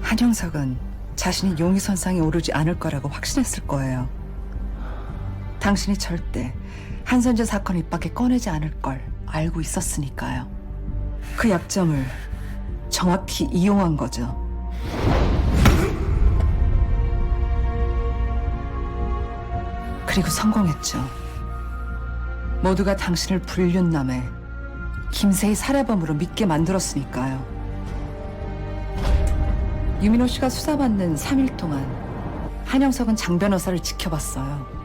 한영석은 자신이 용의선상에 오르지 않을 거라고 확신했을 거예요. 당신이 절대 한선재 사건 입 밖에 꺼내지 않을 걸 알고 있었으니까요. 그 약점을 정확히 이용한 거죠. 그리고 성공했죠. 모두가 당신을 불륜남에 김세희 살해범으로 믿게 만들었으니까요. 유민호 씨가 수사받는 3일 동안 한영석은 장 변호사를 지켜봤어요.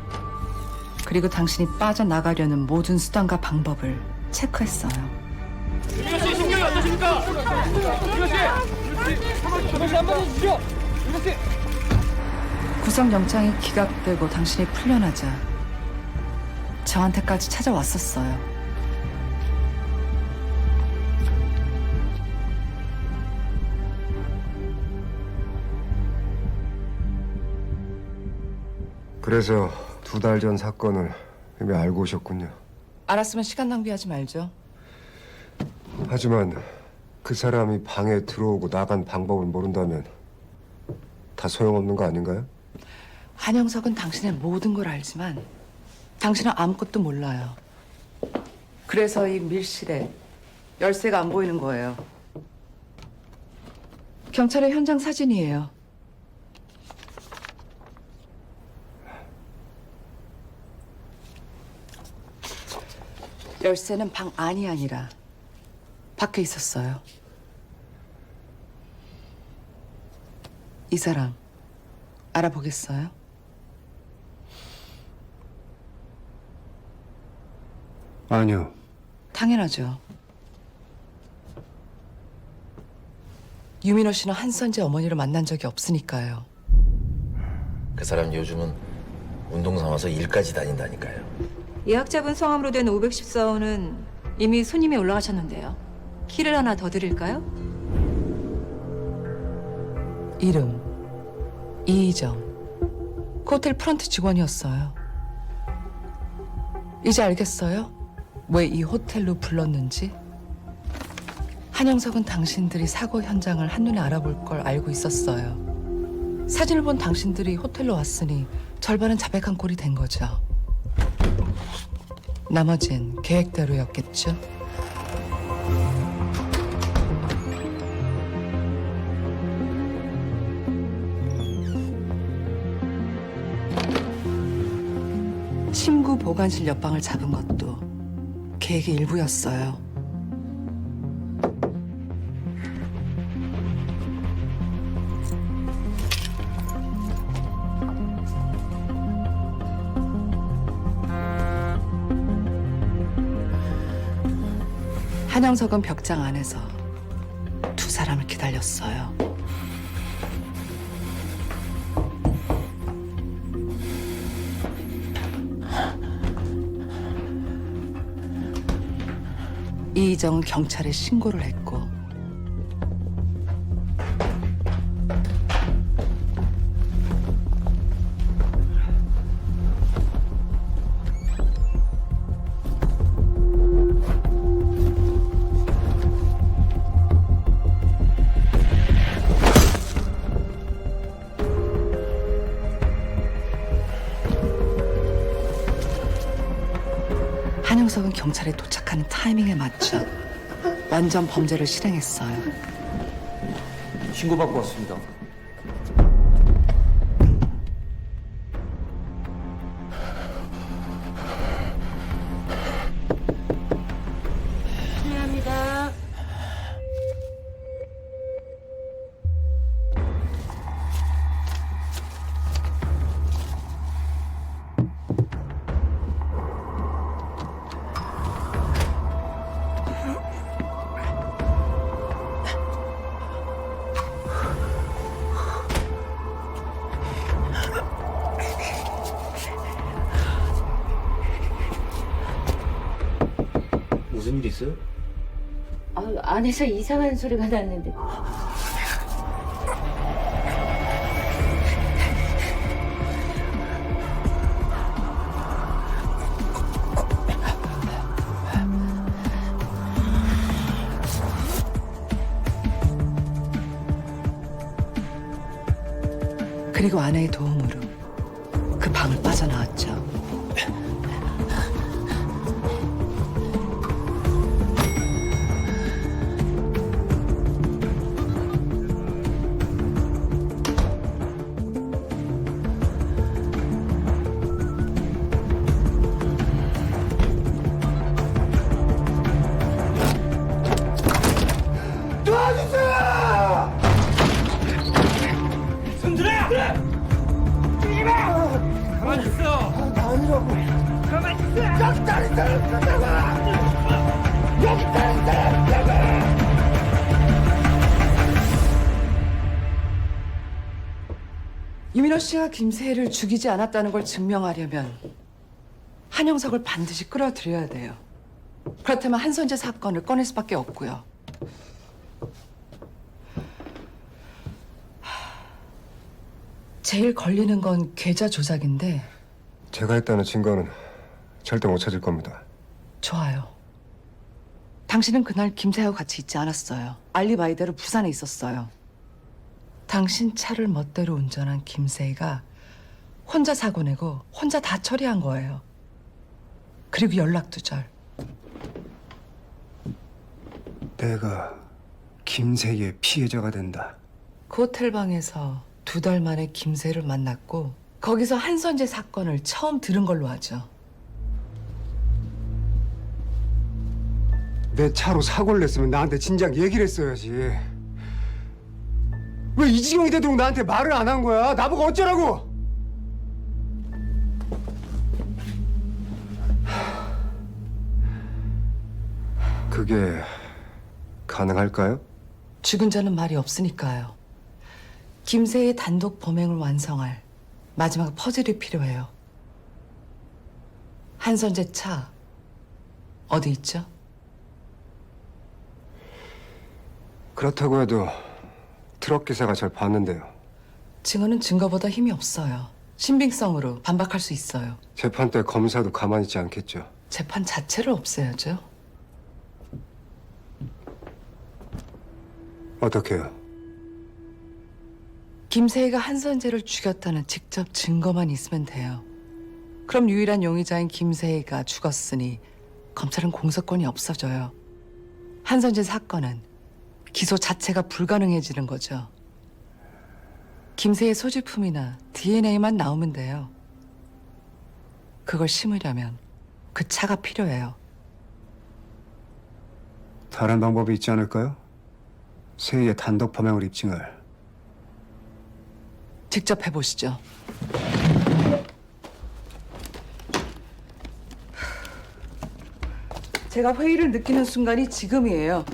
그리고 당신이 빠져나가려는 모든 수단과 방법을 체크했어요. 유민호 씨, 신경이 어떠십니까? 유민호 씨! 유민호 씨, 한번 해주시죠! 유민호 씨! 구속영장이 기각되고 당신이 풀려나자 저한테까지 찾아왔었어요. 그래서 2달 전 사건을 이미 알고 오셨군요. 알았으면 시간 낭비하지 말죠. 하지만 그 사람이 방에 들어오고 나간 방법을 모른다면 다 소용없는 거 아닌가요? 한영석은 당신의 모든 걸 알지만 당신은 아무것도 몰라요. 그래서 이 밀실에 열쇠가 안 보이는 거예요. 경찰의 현장 사진이에요. 열쇠는 방 안이 아니라 밖에 있었어요. 이 사람 알아보겠어요? 아니요. 당연하죠. 유민호 씨는 한선재 어머니를 만난 적이 없으니까요. 그 사람 요즘은 운동 삼아서 일까지 다닌다니까요. 예약잡은 성함으로 된 514호는 이미 손님이 올라가셨는데요. 키를 하나 더 드릴까요? 이름 이희정. 그 호텔 프런트 직원이었어요. 이제 알겠어요? 왜 이 호텔로 불렀는지? 한영석은 당신들이 사고 현장을 한눈에 알아볼 걸 알고 있었어요. 사진을 본 당신들이 호텔로 왔으니 절반은 자백한 꼴이 된 거죠. 나머진 계획대로였겠죠? 침구 보관실 옆방을 잡은 것도 계획의 일부였어요. 한영석은 벽장 안에서 2사람을 기다렸어요. 이희정은 경찰에 신고를 했고 한영석은 경찰에 도착하는 타이밍에 맞춰 완전 범죄를 실행했어요. 신고받고 왔습니다. 실례합니다. 있어요? 안에서 이상한 소리가 났는데. 그리고 아내의 도움으로 그 방을 빠져나왔죠. 손들어! 뛰지 마! 가만히 있어! 아니라고! 가만히 있어! 여기 다른 사람 있다고! 여기 다른 사람 있다고! 유민호 씨가 김세희를 죽이지 않았다는 걸 증명하려면 한영석을 반드시 끌어들여야 돼요. 그렇다면 한선재 사건을 꺼낼 수밖에 없고요. 제일 걸리는 건 계좌 조작인데. 제가 했다는 증거는 절대 못 찾을 겁니다. 좋아요. 당신은 그날 김세희와 같이 있지 않았어요. 알리바이대로 부산에 있었어요. 당신 차를 멋대로 운전한 김세희가 혼자 사고 내고 혼자 다 처리한 거예요. 그리고 연락두절. 내가 김세희의 피해자가 된다. 그 호텔 방에서 2달 만에 김세희를 만났고 거기서 한선재 사건을 처음 들은 걸로 하죠. 내 차로 사고를 냈으면 나한테 진작 얘기를 했어야지. 왜 이 지경이 되도록 나한테 말을 안 한 거야? 나보고 어쩌라고? 그게 가능할까요? 죽은 자는 말이 없으니까요. 김세희의 단독 범행을 완성할 마지막 퍼즐이 필요해요. 한선재 차 어디 있죠? 그렇다고 해도 트럭 기사가 절 봤는데요. 증언은 증거보다 힘이 없어요. 신빙성으로 반박할 수 있어요. 재판 때 검사도 가만히 있지 않겠죠. 재판 자체를 없애야죠. 어떻게요? 김세희가 한선재를 죽였다는 직접 증거만 있으면 돼요. 그럼 유일한 용의자인 김세희가 죽었으니 검찰은 공소권이 없어져요. 한선재 사건은 기소 자체가 불가능해지는 거죠. 김세희의 소지품이나 DNA만 나오면 돼요. 그걸 심으려면 그 차가 필요해요. 다른 방법이 있지 않을까요? 세희의 단독 범행을 입증할. 직접 해보시죠. 제가 회의를 느끼는 순간이 지금이에요.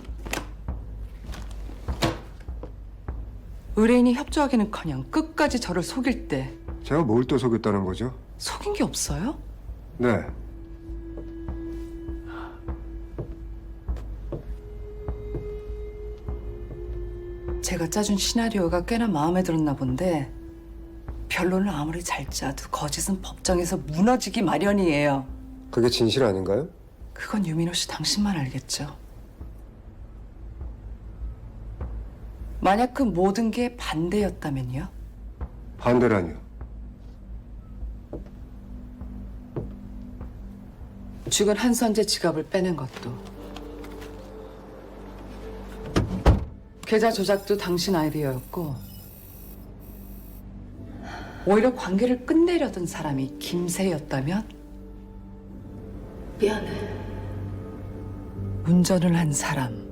의뢰인이 협조하기는커녕 끝까지 저를 속일 때. 제가 뭘 또 속였다는 거죠? 속인 게 없어요? 네. 제가 짜준 시나리오가 꽤나 마음에 들었나 본데 변론을 아무리 잘 짜도 거짓은 법정에서 무너지기 마련이에요. 그게 진실 아닌가요? 그건 유민호 씨 당신만 알겠죠. 만약 그 모든 게 반대였다면요? 반대라니요. 죽은 한선재 지갑을 빼낸 것도, 계좌 조작도 당신 아이디어였고, 오히려 관계를 끝내려던 사람이 김세희였다면? 미안해. 운전을 한 사람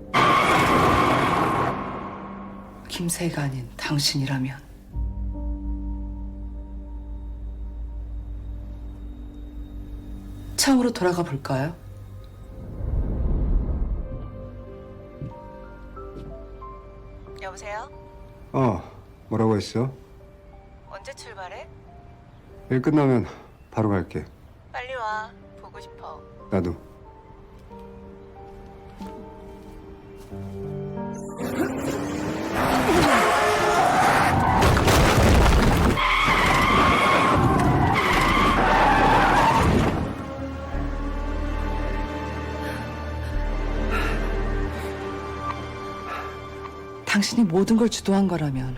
김세희가 아닌 당신이라면. 처음으로 돌아가 볼까요? 여보세요? 뭐라고 했어? 언제 출발해? 일 끝나면 바로 갈게. 빨리 와. 보고 싶어. 나도. 당신이 모든 걸 주도한 거라면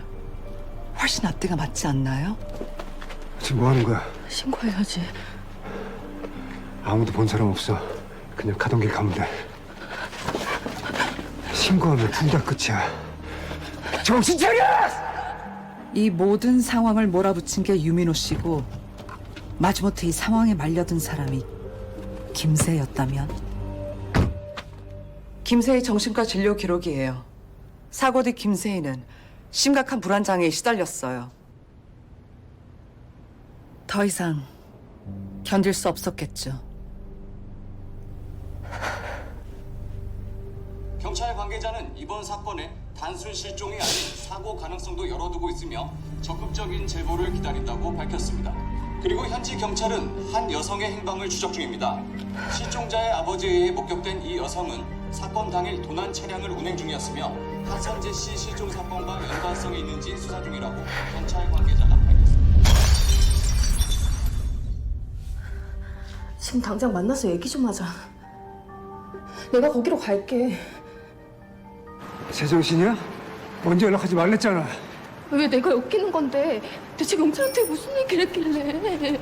훨씬 앞뒤가 맞지 않나요? 지금 뭐 하는 거야? 신고해야지. 아무도 본 사람 없어. 그냥 가던 길 가면 돼. 신고하면 둘 다 끝이야. 정신 차려! 이 모든 상황을 몰아붙인 게 유민호 씨고 마지못해 이 상황에 말려든 사람이 김세였다면? 김세의 정신과 진료 기록이에요. 사고 뒤 김세희는 심각한 불안장애에 시달렸어요. 더 이상 견딜 수 없었겠죠. 경찰 관계자는 이번 사건에 단순 실종이 아닌 사고 가능성도 열어두고 있으며 적극적인 제보를 기다린다고 밝혔습니다. 그리고 현지 경찰은 한 여성의 행방을 추적 중입니다. 실종자의 아버지에 의해 목격된 이 여성은 사건 당일 도난 차량을 운행 중이었으며 한선재 씨 실종 사건과 연관성이 있는지 수사 중이라고 경찰 관계자가 밝혔습니다. 지금 당장 만나서 얘기 좀 하자. 내가 거기로 갈게. 제정신이야? 언제 연락하지 말랬잖아. 왜 내가 엮이는 건데? 대체 경찰한테 무슨 얘기를 했길래?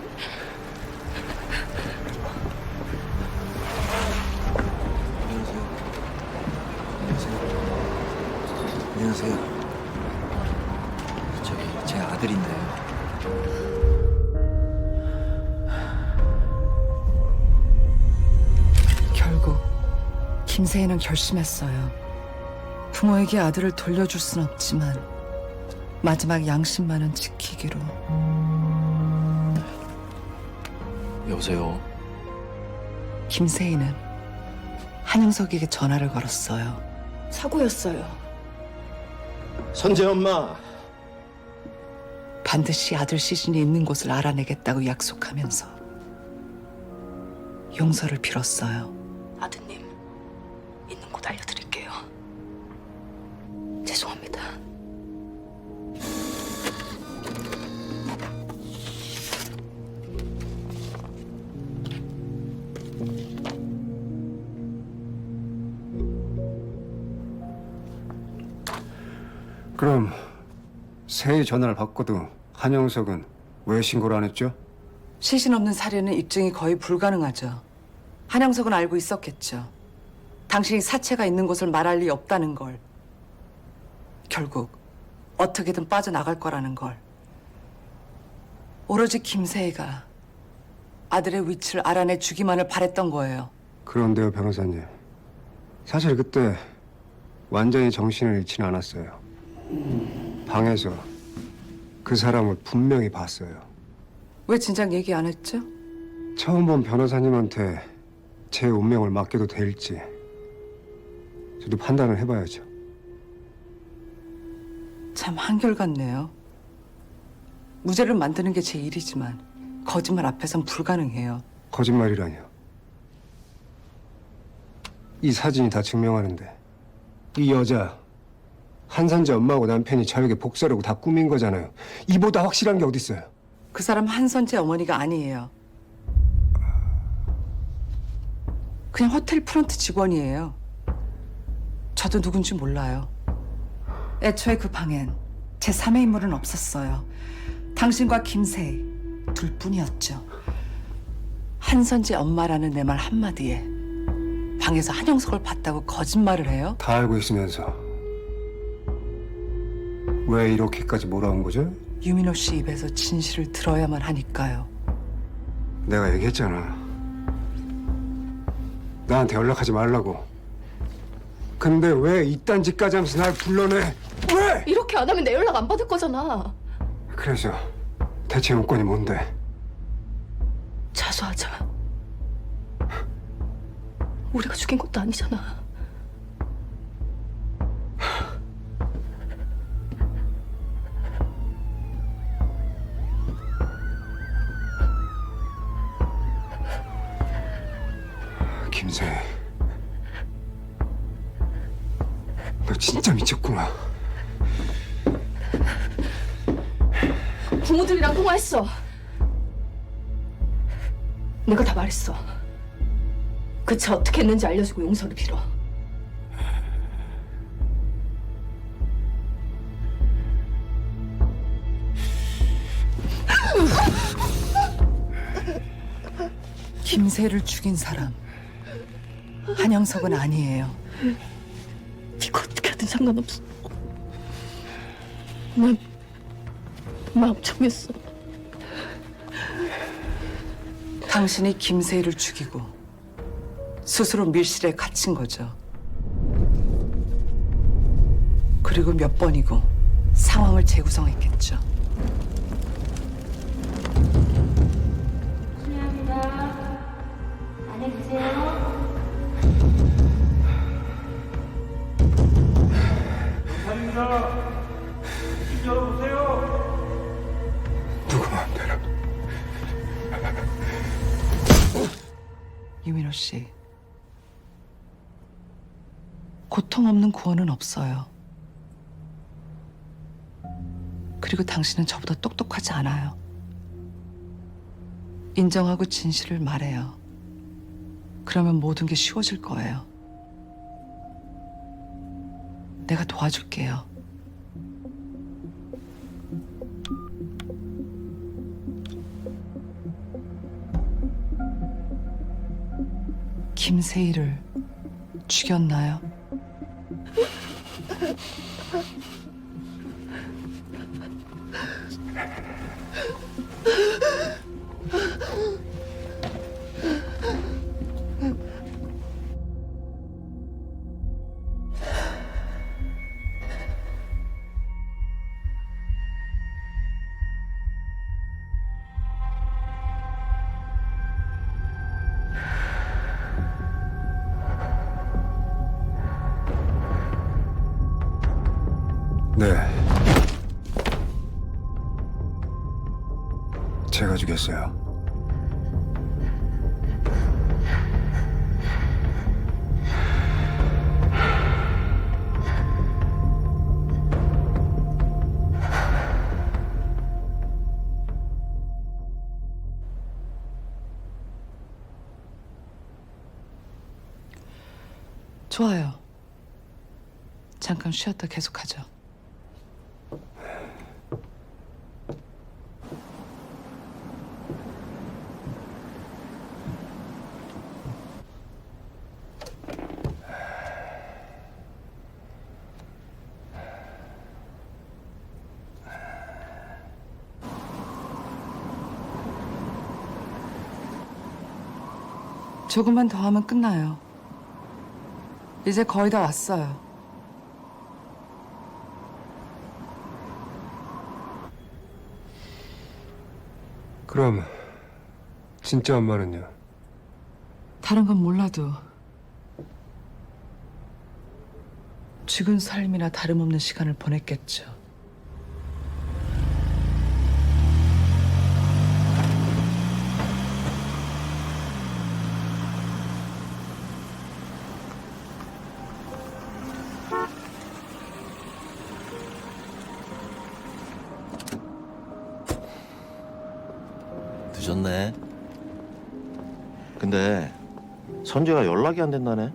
안녕하세요. 저기 제 아들인데요. 결국 김세희는 결심했어요. 부모에게 아들을 돌려줄 순 없지만 마지막 양심만은 지키기로. 여보세요. 김세희는 한영석에게 전화를 걸었어요. 사고였어요. 선재 엄마. 반드시 아들 시신이 있는 곳을 알아내겠다고 약속하면서 용서를 빌었어요. 아드님, 있는 곳 알려드릴게요. 죄송합니다. 그럼 세희 전화를 받고도 한영석은 왜 신고를 안 했죠? 시신 없는 살해는 입증이 거의 불가능하죠. 한영석은 알고 있었겠죠. 당신이 사체가 있는 곳을 말할 리 없다는 걸. 결국 어떻게든 빠져나갈 거라는 걸. 오로지 김세희가 아들의 위치를 알아내 주기만을 바랬던 거예요. 그런데요, 변호사님. 사실 그때 완전히 정신을 잃지는 않았어요. 방에서 그 사람을 분명히 봤어요. 왜 진작 얘기 안 했죠? 처음 본 변호사님한테 제 운명을 맡겨도 될지 저도 판단을 해봐야죠. 참 한결같네요. 무죄를 만드는 게 제 일이지만 거짓말 앞에선 불가능해요. 거짓말이라니요. 이 사진이 다 증명하는데 이 여자 한선재 엄마하고 남편이 저에게 복수하려고 다 꾸민 거잖아요. 이보다 확실한 게 어딨어요. 그 사람 한선재 어머니가 아니에요. 그냥 호텔 프런트 직원이에요. 저도 누군지 몰라요. 애초에 그 방엔 제 3의 인물은 없었어요. 당신과 김세희 둘뿐이었죠. 한선재 엄마라는 내 말 한마디에 방에서 한영석을 봤다고 거짓말을 해요? 다 알고 있으면서 왜 이렇게까지 몰아온 거죠? 유민호 씨 입에서 진실을 들어야만 하니까요. 내가 얘기했잖아. 나한테 연락하지 말라고. 근데 왜 이딴 짓까지 하면서 날 불러내? 왜? 이렇게 안 하면 내 연락 안 받을 거잖아. 그래서 대체 요건이 뭔데? 자수하자. 우리가 죽인 것도 아니잖아. 김세. 너 진짜 미쳤구나. 부모들이랑 통화했어. 내가 다 말했어. 그 차 어떻게 했는지 알려주고 용서를 빌어. 김세를 죽인 사람 한영석은 아니에요. 네가 어떻게 하든 상관없어. 난 마음 정했어. 당신이 김세희를 죽이고 스스로 밀실에 갇힌 거죠. 그리고 몇 번이고 상황을 재구성했겠죠. 실례합니다. 안에 계세요. 감사합니다. 문 열어보세요. 누구 마음대로. 유민호 씨, 고통 없는 구원은 없어요. 그리고 당신은 저보다 똑똑하지 않아요. 인정하고 진실을 말해요. 그러면 모든 게 쉬워질 거예요. 내가 도와줄게요. 김세희를 죽였나요? 네. 제가 죽였어요. 좋아요. 잠깐 쉬었다 계속하죠. 조금만 더 하면 끝나요. 이제 거의 다 왔어요. 그럼 진짜 엄마는요? 다른 건 몰라도 죽은 삶이나 다름없는 시간을 보냈겠죠. 늦었네. 근데 선재가 연락이 안 된다네.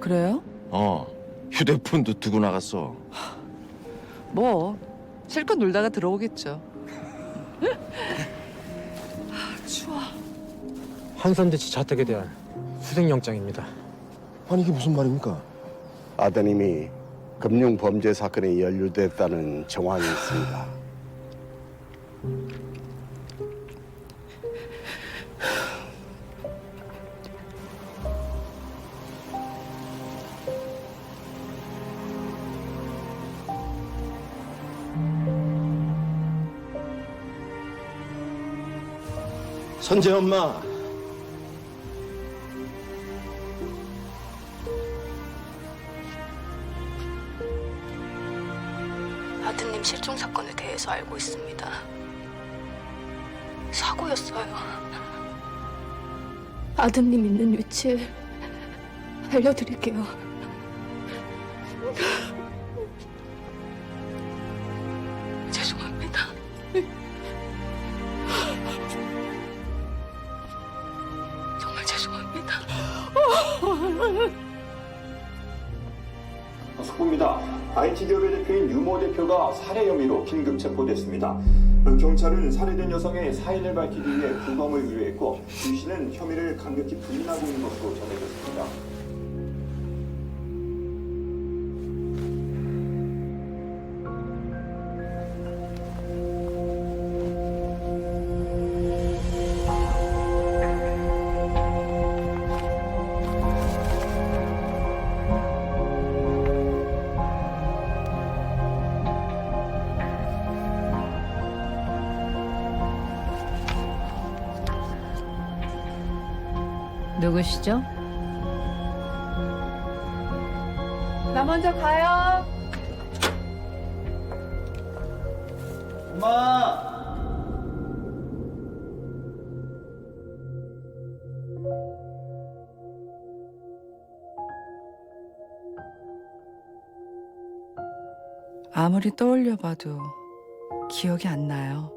그래요? 휴대폰도 두고 나갔어. 뭐 실컷 놀다가 들어오겠죠. 추워. 한선재 씨 자택에 대한 수색영장입니다. 아니 이게 무슨 말입니까? 아드님이 금융 범죄 사건에 연루됐다는 정황이 있습니다. 선재 엄마. 아드님 실종 사건에 대해서 알고 있습니다. 사고였어요. 아드님 있는 위치 알려드릴게요. 죄송합니다. 정말 죄송합니다. 속보입니다. IT 기업의 대표인 유모 대표가 살해 혐의로 긴급 체포됐습니다. 경찰은 살해된 여성의 사인을 밝히기 위해 부검을 의뢰했고 유 씨는 혐의를 강력히 부인하고 있는 것으로 전해졌습니다. 누구시죠? 나 먼저 가요. 엄마! 아무리 떠올려봐도 기억이 안 나요.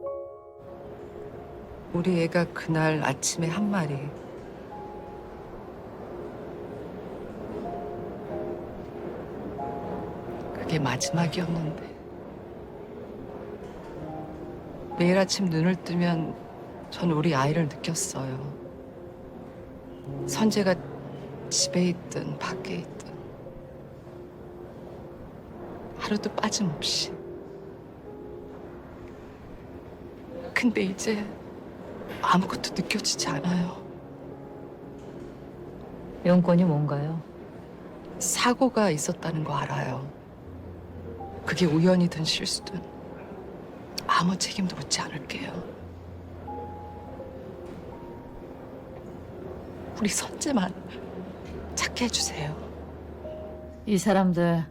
우리 애가 그날 아침에 한 말이 그게 마지막이었는데 매일 아침 눈을 뜨면 전 우리 아이를 느꼈어요. 선재가 집에 있든 밖에 있든 하루도 빠짐없이. 근데 이제 아무것도 느껴지지 않아요. 용건이 뭔가요? 사고가 있었다는 거 알아요. 그게 우연이든 실수든 아무 책임도 묻지 않을게요. 우리 선재만 찾게 해주세요. 이 사람들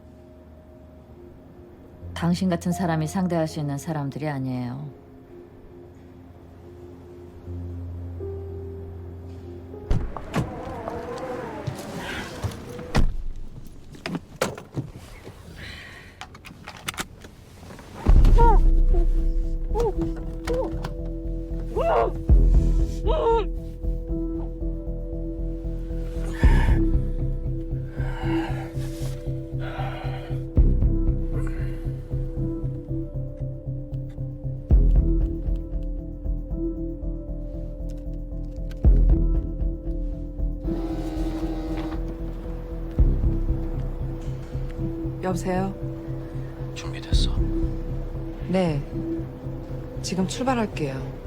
당신 같은 사람이 상대할 수 있는 사람들이 아니에요. 여보세요? 준비됐어? 네. 지금 출발할게요.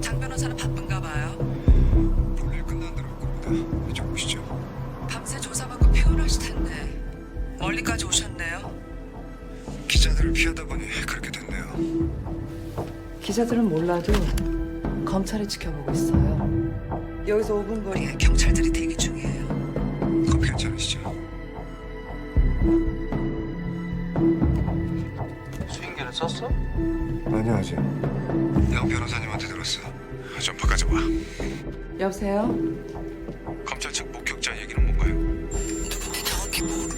장 변호사는 바쁜가 봐요. 볼일 끝난 대로 올 겁니다. 이쪽 오시죠. 밤새 조사받고 피곤하실 텐데 멀리까지 오셨네요. 기자들을 피하다 보니 그렇게 됐네요. 기자들은 몰라도 검찰이 지켜보고 있어요. 여기서 5분 거리에 경찰들이 대기 중이에요. 커피 괜찮으시죠? 수인계는 썼어? 아니 아직. 양 변호사님한테 들었어. 좀 바꿔줘 봐. 여보세요? 검찰 측 목격자 얘기는 뭔가요? 누군지 정확히 모르.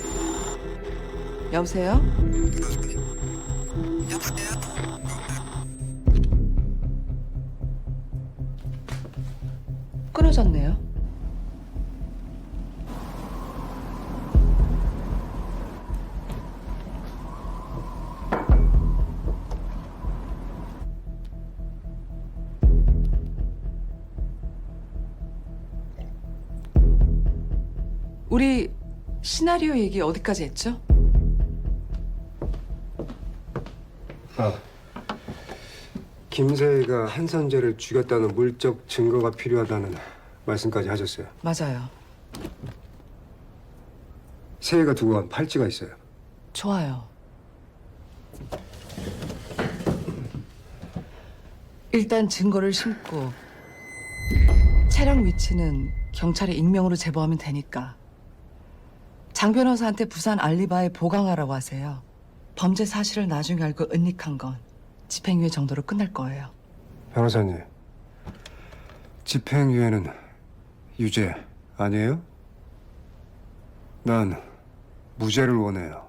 여보세요? 여보세요? 끊어졌네요. 우리 시나리오 얘기 어디까지 했죠? 김세희가 한선재를 죽였다는 물적 증거가 필요하다는 말씀까지 하셨어요. 맞아요. 세희가 두고 간 팔찌가 있어요. 좋아요. 일단 증거를 심고 차량 위치는 경찰에 익명으로 제보하면 되니까 장 변호사한테 부산 알리바이 보강하라고 하세요. 범죄 사실을 나중에 알고 은닉한 건 집행유예 정도로 끝날 거예요. 변호사님, 집행유예는 유죄 아니에요? 난 무죄를 원해요.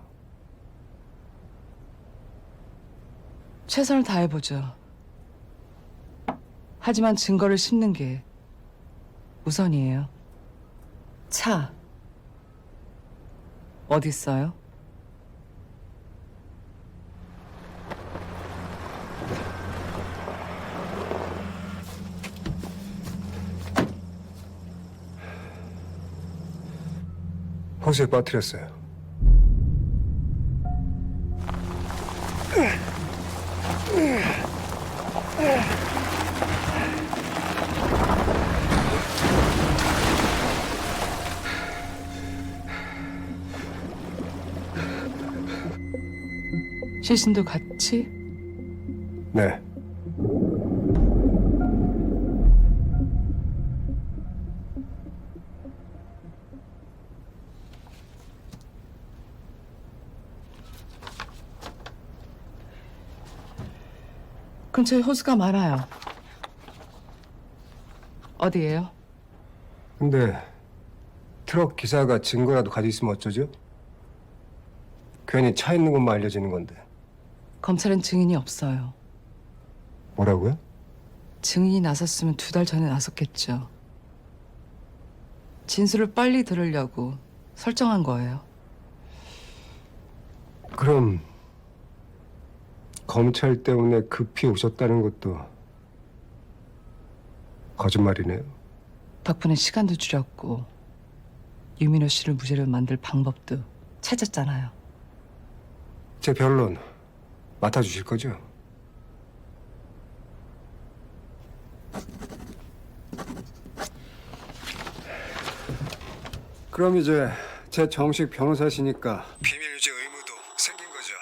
최선을 다해보죠. 하지만 증거를 심는 게 우선이에요. 차 어디 있어요? 호수에 빠뜨렸어요. 시신도 같이? 네. 근처에 호수가 많아요. 어디예요? 근데 트럭 기사가 증거라도 가지고 있으면 어쩌죠? 괜히 차 있는 것만 알려지는 건데. 검찰은 증인이 없어요. 뭐라고요? 증인이 나섰으면 2달 전에 나섰겠죠. 진술을 빨리 들으려고 설정한 거예요. 그럼 검찰 때문에 급히 오셨다는 것도 거짓말이네요. 덕분에 시간도 줄였고 유민호 씨를 무죄로 만들 방법도 찾았잖아요. 제 변론 맡아주실 거죠? 그럼 이제 제 정식 변호사시니까 비밀 유지 의무도 생긴 거죠?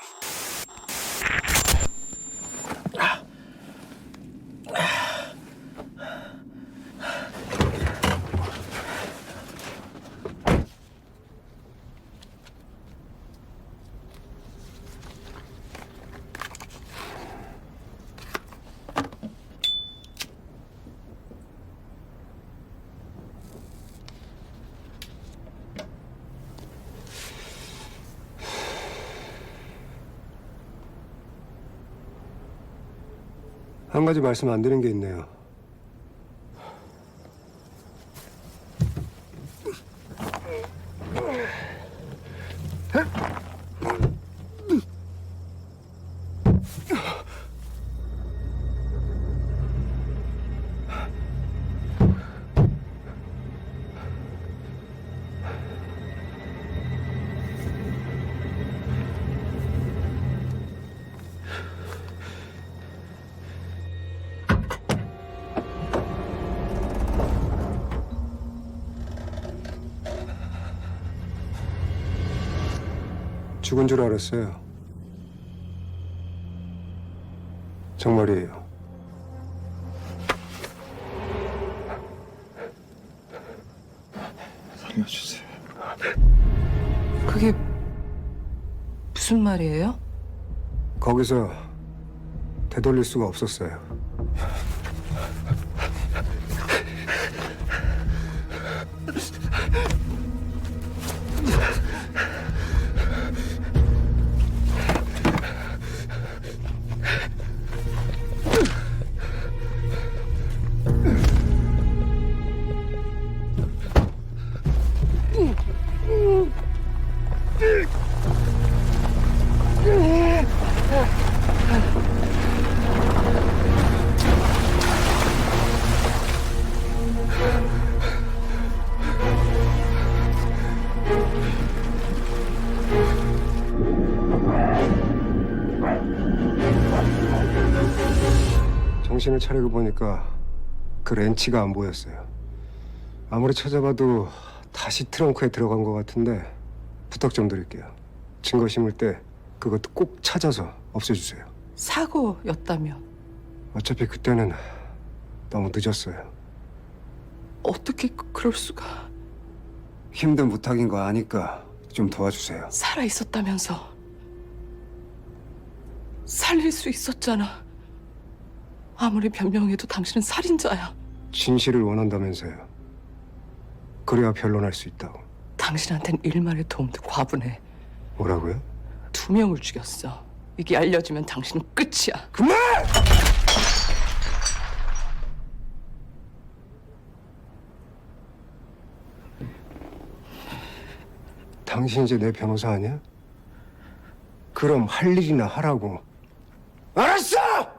한 가지 말씀 안 드린 게 있네요. 죽은 줄 알았어요. 정말이에요. 살려주세요. 그게 무슨 말이에요? 거기서 되돌릴 수가 없었어요. 정신을 차리고 보니까 그 렌치가 안 보였어요. 아무리 찾아봐도 다시 트렁크에 들어간 것 같은데 부탁 좀 드릴게요. 증거 심을 때 그것도 꼭 찾아서 없애주세요. 사고였다면? 어차피 그때는 너무 늦었어요. 어떻게 그럴 수가? 힘든 부탁인 거 아니까 좀 도와주세요. 살아 있었다면서. 살릴 수 있었잖아. 아무리 변명해도 당신은 살인자야. 진실을 원한다면서요. 그래야 변론할 수 있다고. 당신한텐 일만의 도움도 과분해. 뭐라고요? 2명을 죽였어. 이게 알려지면 당신은 끝이야. 그만! 당신 이제 내 변호사 아니야? 그럼 할 일이나 하라고. 알았어!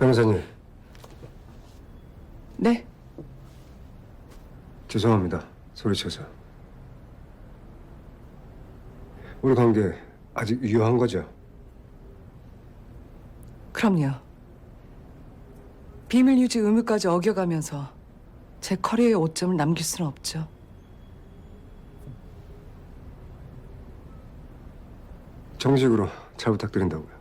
변호사님. 네? 죄송합니다. 소리쳐서. 우리 관계 아직 유효한 거죠? 그럼요. 비밀 유지 의무까지 어겨가면서 제 커리어에 오점을 남길 수는 없죠. 정식으로 잘 부탁드린다고요.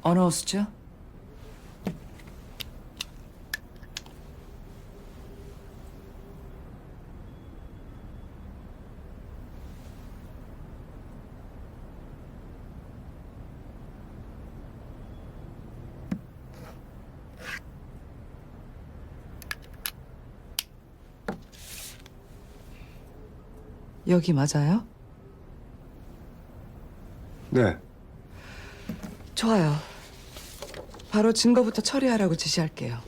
어느 호수죠? 여기 맞아요? 네. 좋아요. 바로 증거부터 처리하라고 지시할게요.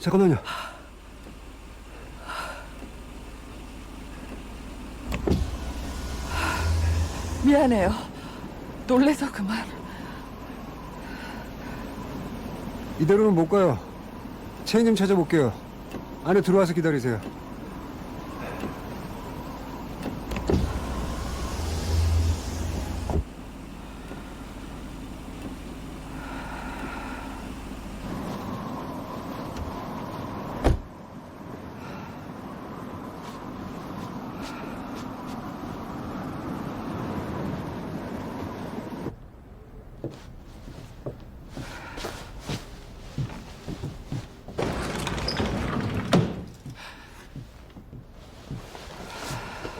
잠깐만요. 미안해요. 놀래서 그만. 이대로는 못 가요. 체인 좀 찾아볼게요. 안에 들어와서 기다리세요.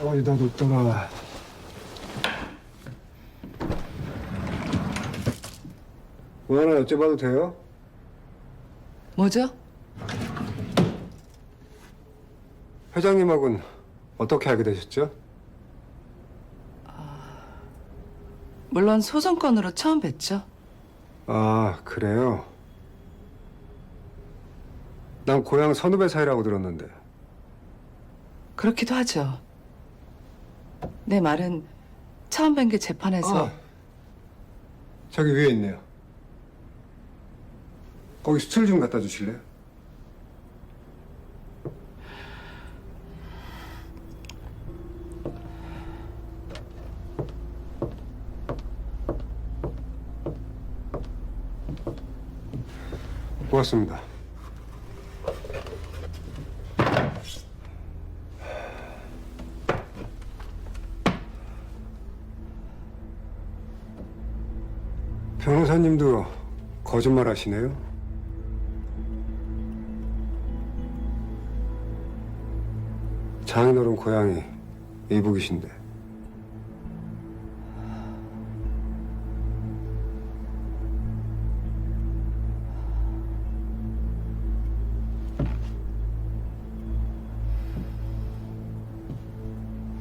어디다 뒀더라. 뭐 하나 여쭤봐도 돼요? 뭐죠? 회장님하고는 어떻게 알게 되셨죠? 물론 소송건으로 처음 뵀죠. 아, 그래요? 난 고향 선후배 사이라고 들었는데. 그렇기도 하죠. 내 말은 처음 뵌 게 재판에서 아, 저기 위에 있네요. 거기 수출 좀 갖다 주실래요? 고맙습니다. 변호사님도 거짓말 하시네요? 장인어른 고향이 이북이신데.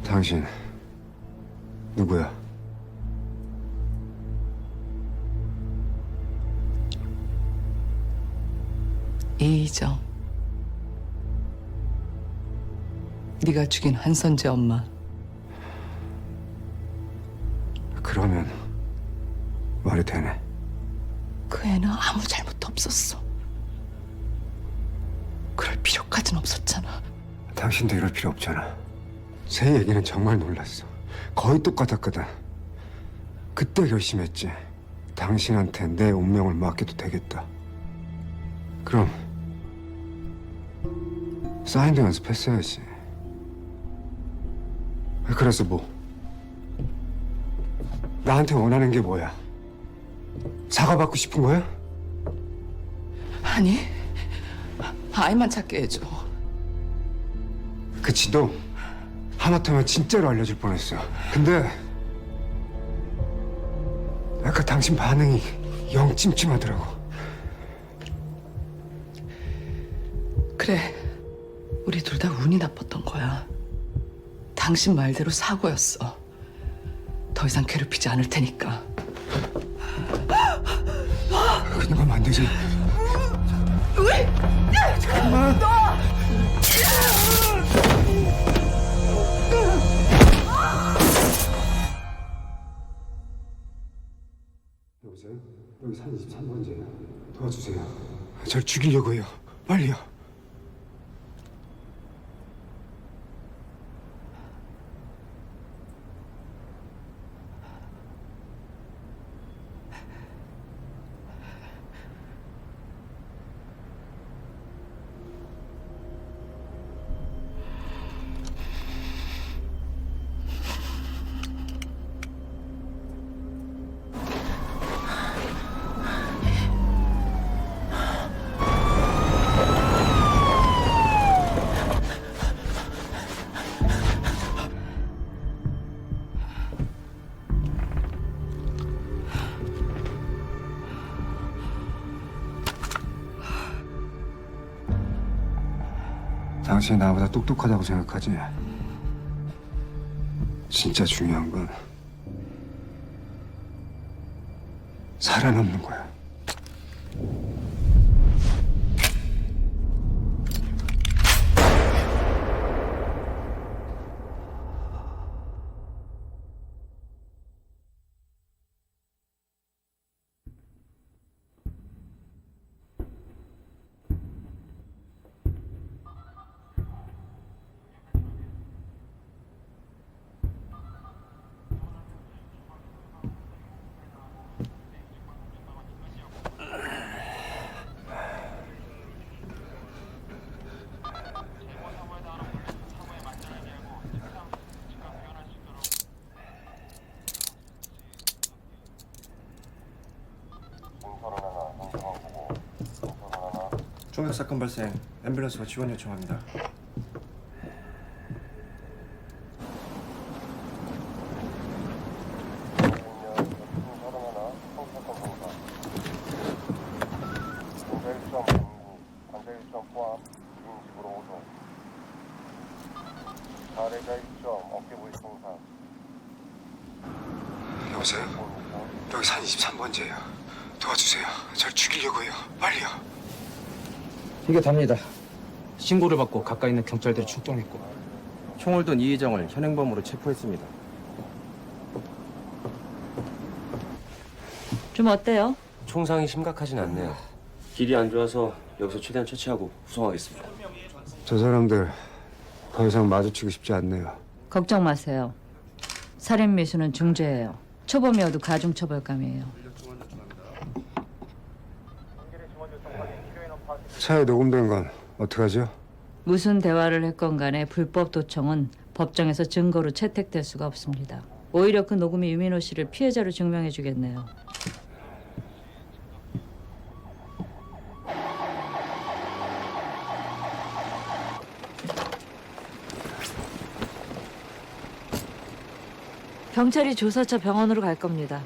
당신 누구야? 이희정. 네가 죽인 한선재 엄마. 그러면 말이 되네. 그 애는 아무 잘못도 없었어. 그럴 필요까진 없었잖아. 당신도 이럴 필요 없잖아. 새 얘기는 정말 놀랐어. 거의 똑같았거든. 그때 결심했지. 당신한테 내 운명을 맡겨도 되겠다. 그럼 사인도 연습했어야지. 그래서 뭐? 나한테 원하는 게 뭐야? 사과받고 싶은 거야? 아니, 아이만 찾게 해줘. 그 지도 하마터면 진짜로 알려줄 뻔했어. 근데 아까 당신 반응이 영 찜찜하더라고. 그래, 우리 둘 다 운이 나빴던 거야. 당신 말대로 사고였어. 더 이상 괴롭히지 않을 테니까. 그냥 가면 안 되지. 잠깐만. 여보세요? 여기 산 23번지예요. 도와주세요. 절 죽이려고 해요. 빨리요. 당신이 나보다 똑똑하다고 생각하지? 진짜 중요한 건 살아남는 거야. 총격 사건 발생. 앰뷸런스와 지원 요청합니다. 여보세요? 여기 산 23번지예요. 도와주세요. 절 죽이려고 해요. 빨리요. 이게 답니다. 신고를 받고 가까이 있는 경찰들이 출동했고 총을 든 이희정을 현행범으로 체포했습니다. 좀 어때요? 총상이 심각하진 않네요. 길이 안 좋아서 여기서 최대한 처치하고 후송하겠습니다. 저 사람들 더 이상 마주치고 싶지 않네요. 걱정 마세요. 살인 미수는 중죄예요. 초범이어도 가중처벌감이에요. 차에 녹음된 건 어떡하죠? 무슨 대화를 했건 간에 불법 도청은 법정에서 증거로 채택될 수가 없습니다. 오히려 그 녹음이 유민호 씨를 피해자로 증명해 주겠네요. 경찰이 조사차 병원으로 갈 겁니다.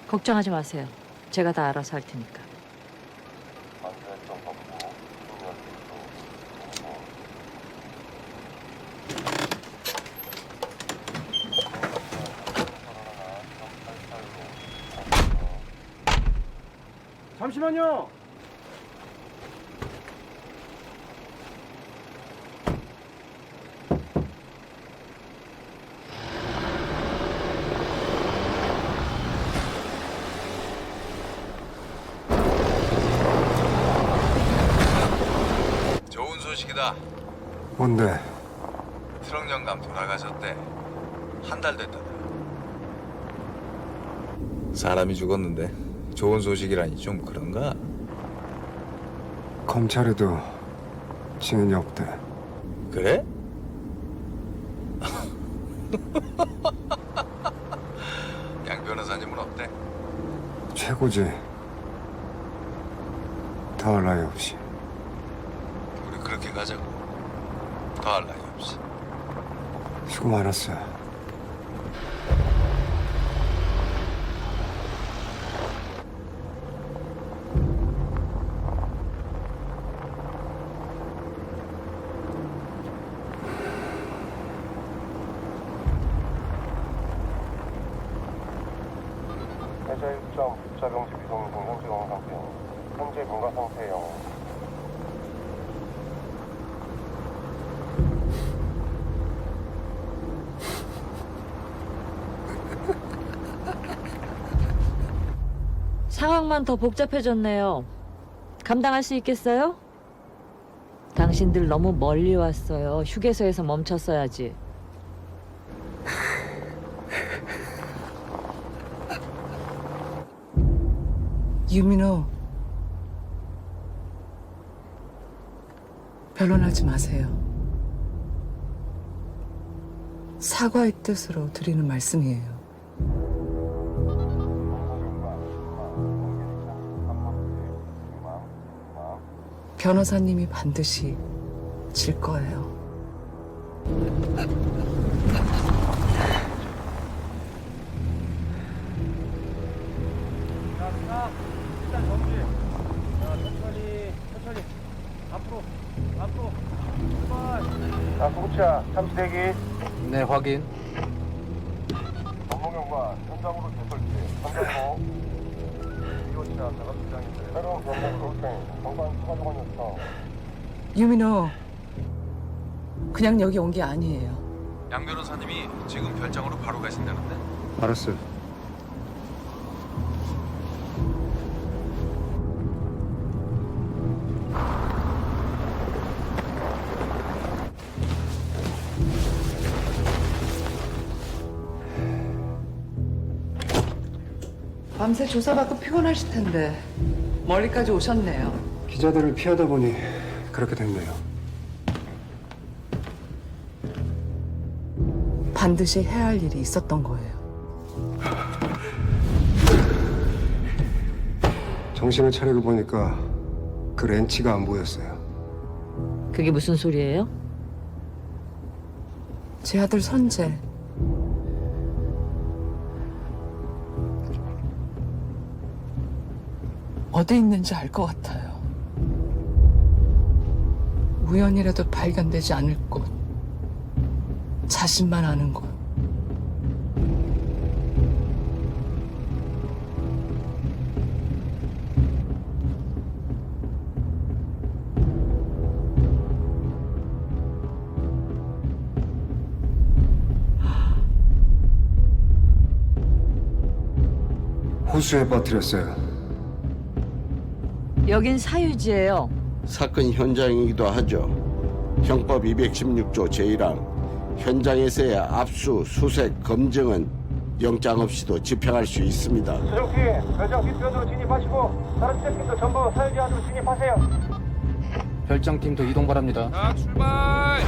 걱정하지 마세요. 제가 다 알아서 할 테니까. 잠시만요. 좋은 소식이다. 뭔데? 트럭 영감 돌아가셨대. 한 달 됐다더라. 사람이 죽었는데 좋은 소식이라니 좀 그런가? 검찰에도 증인이 없대. 그래? 양 변호사님은 어때? 최고지. 더할 나위 없이. 우리 그렇게 가자고. 더할 나위 없이. 수고 많았어요. 해자 1점 부작용 비동 중 현재 영어 상태요. 현재 문가 상태 영어. 상황만 더 복잡해졌네요. 감당할 수 있겠어요? 당신들 너무 멀리 왔어요. 휴게소에서 멈췄어야지. 유민호, 변론하지 마세요. 사과의 뜻으로 드리는 말씀이에요. 변호사님이 반드시 질 거예요. 일단 정지. 천천히. 앞으로. 출발. 구급차 잠시 대기. 네, 확인. 전문경관 현장으로 재설치. 현장으로. 이호차 작업팀장인데. 새로운 병목 돌팽. 정관 추가 정원 요청. 유민호, 그냥 여기 온 게 아니에요. 양 변호사님이 지금 별장으로 바로 가신다는데? 알았어요. 밤새 조사받고 피곤하실 텐데 멀리까지 오셨네요. 기자들을 피하다 보니 그렇게 됐네요. 반드시 해야 할 일이 있었던 거예요. 정신을 차리고 보니까 그 렌치가 안 보였어요. 그게 무슨 소리예요? 제 아들 선재. 어디 있는지 알 것 같아요. 우연이라도 발견되지 않을 곳. 자신만 아는 곳. 호수에 빠뜨렸어요. 여긴 사유지예요. 사건 현장이기도 하죠. 형법 216조 제1항 현장에서의 압수, 수색, 검증은 영장 없이도 집행할 수 있습니다. 수정팀, 별장 뒤편으로 진입하시고 다른 제작팀도 전부 사유지 안으로 진입하세요. 별장팀도 이동 바랍니다. 자, 출발!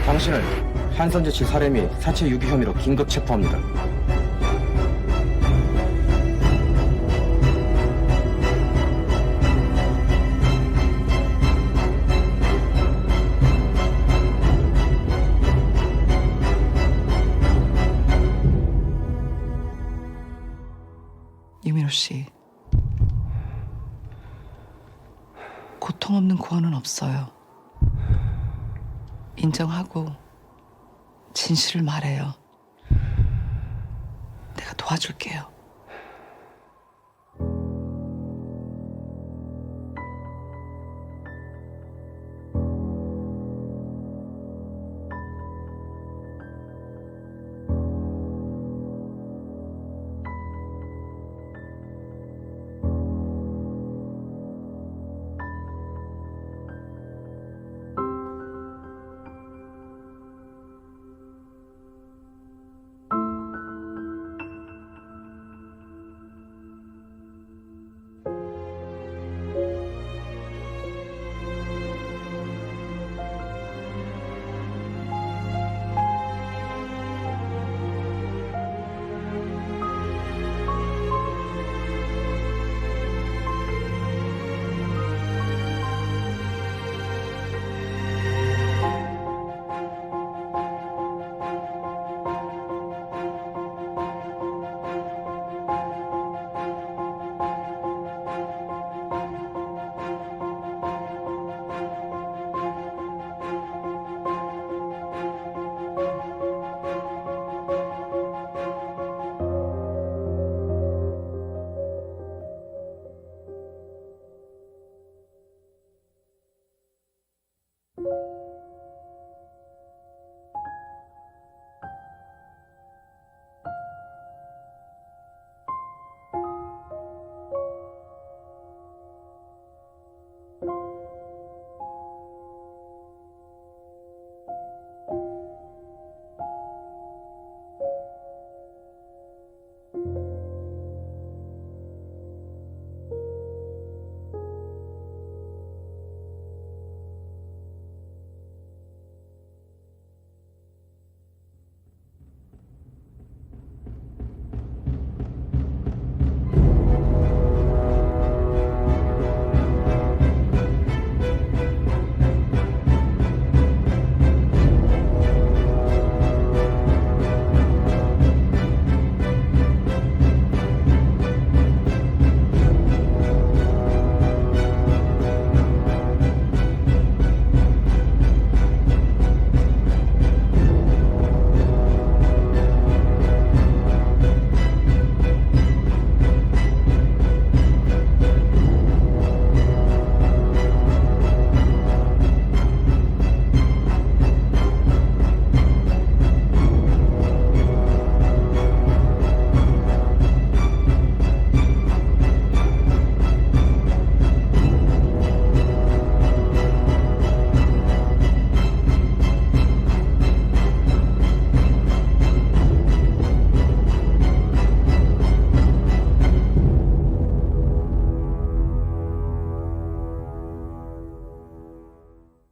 당신을 한선재 씨 살해 및 사체 유기 혐의로 긴급 체포합니다. 유민호 씨, 고통 없는 구원은 없어요. 인정하고 진실을 말해요. 내가 도와줄게요.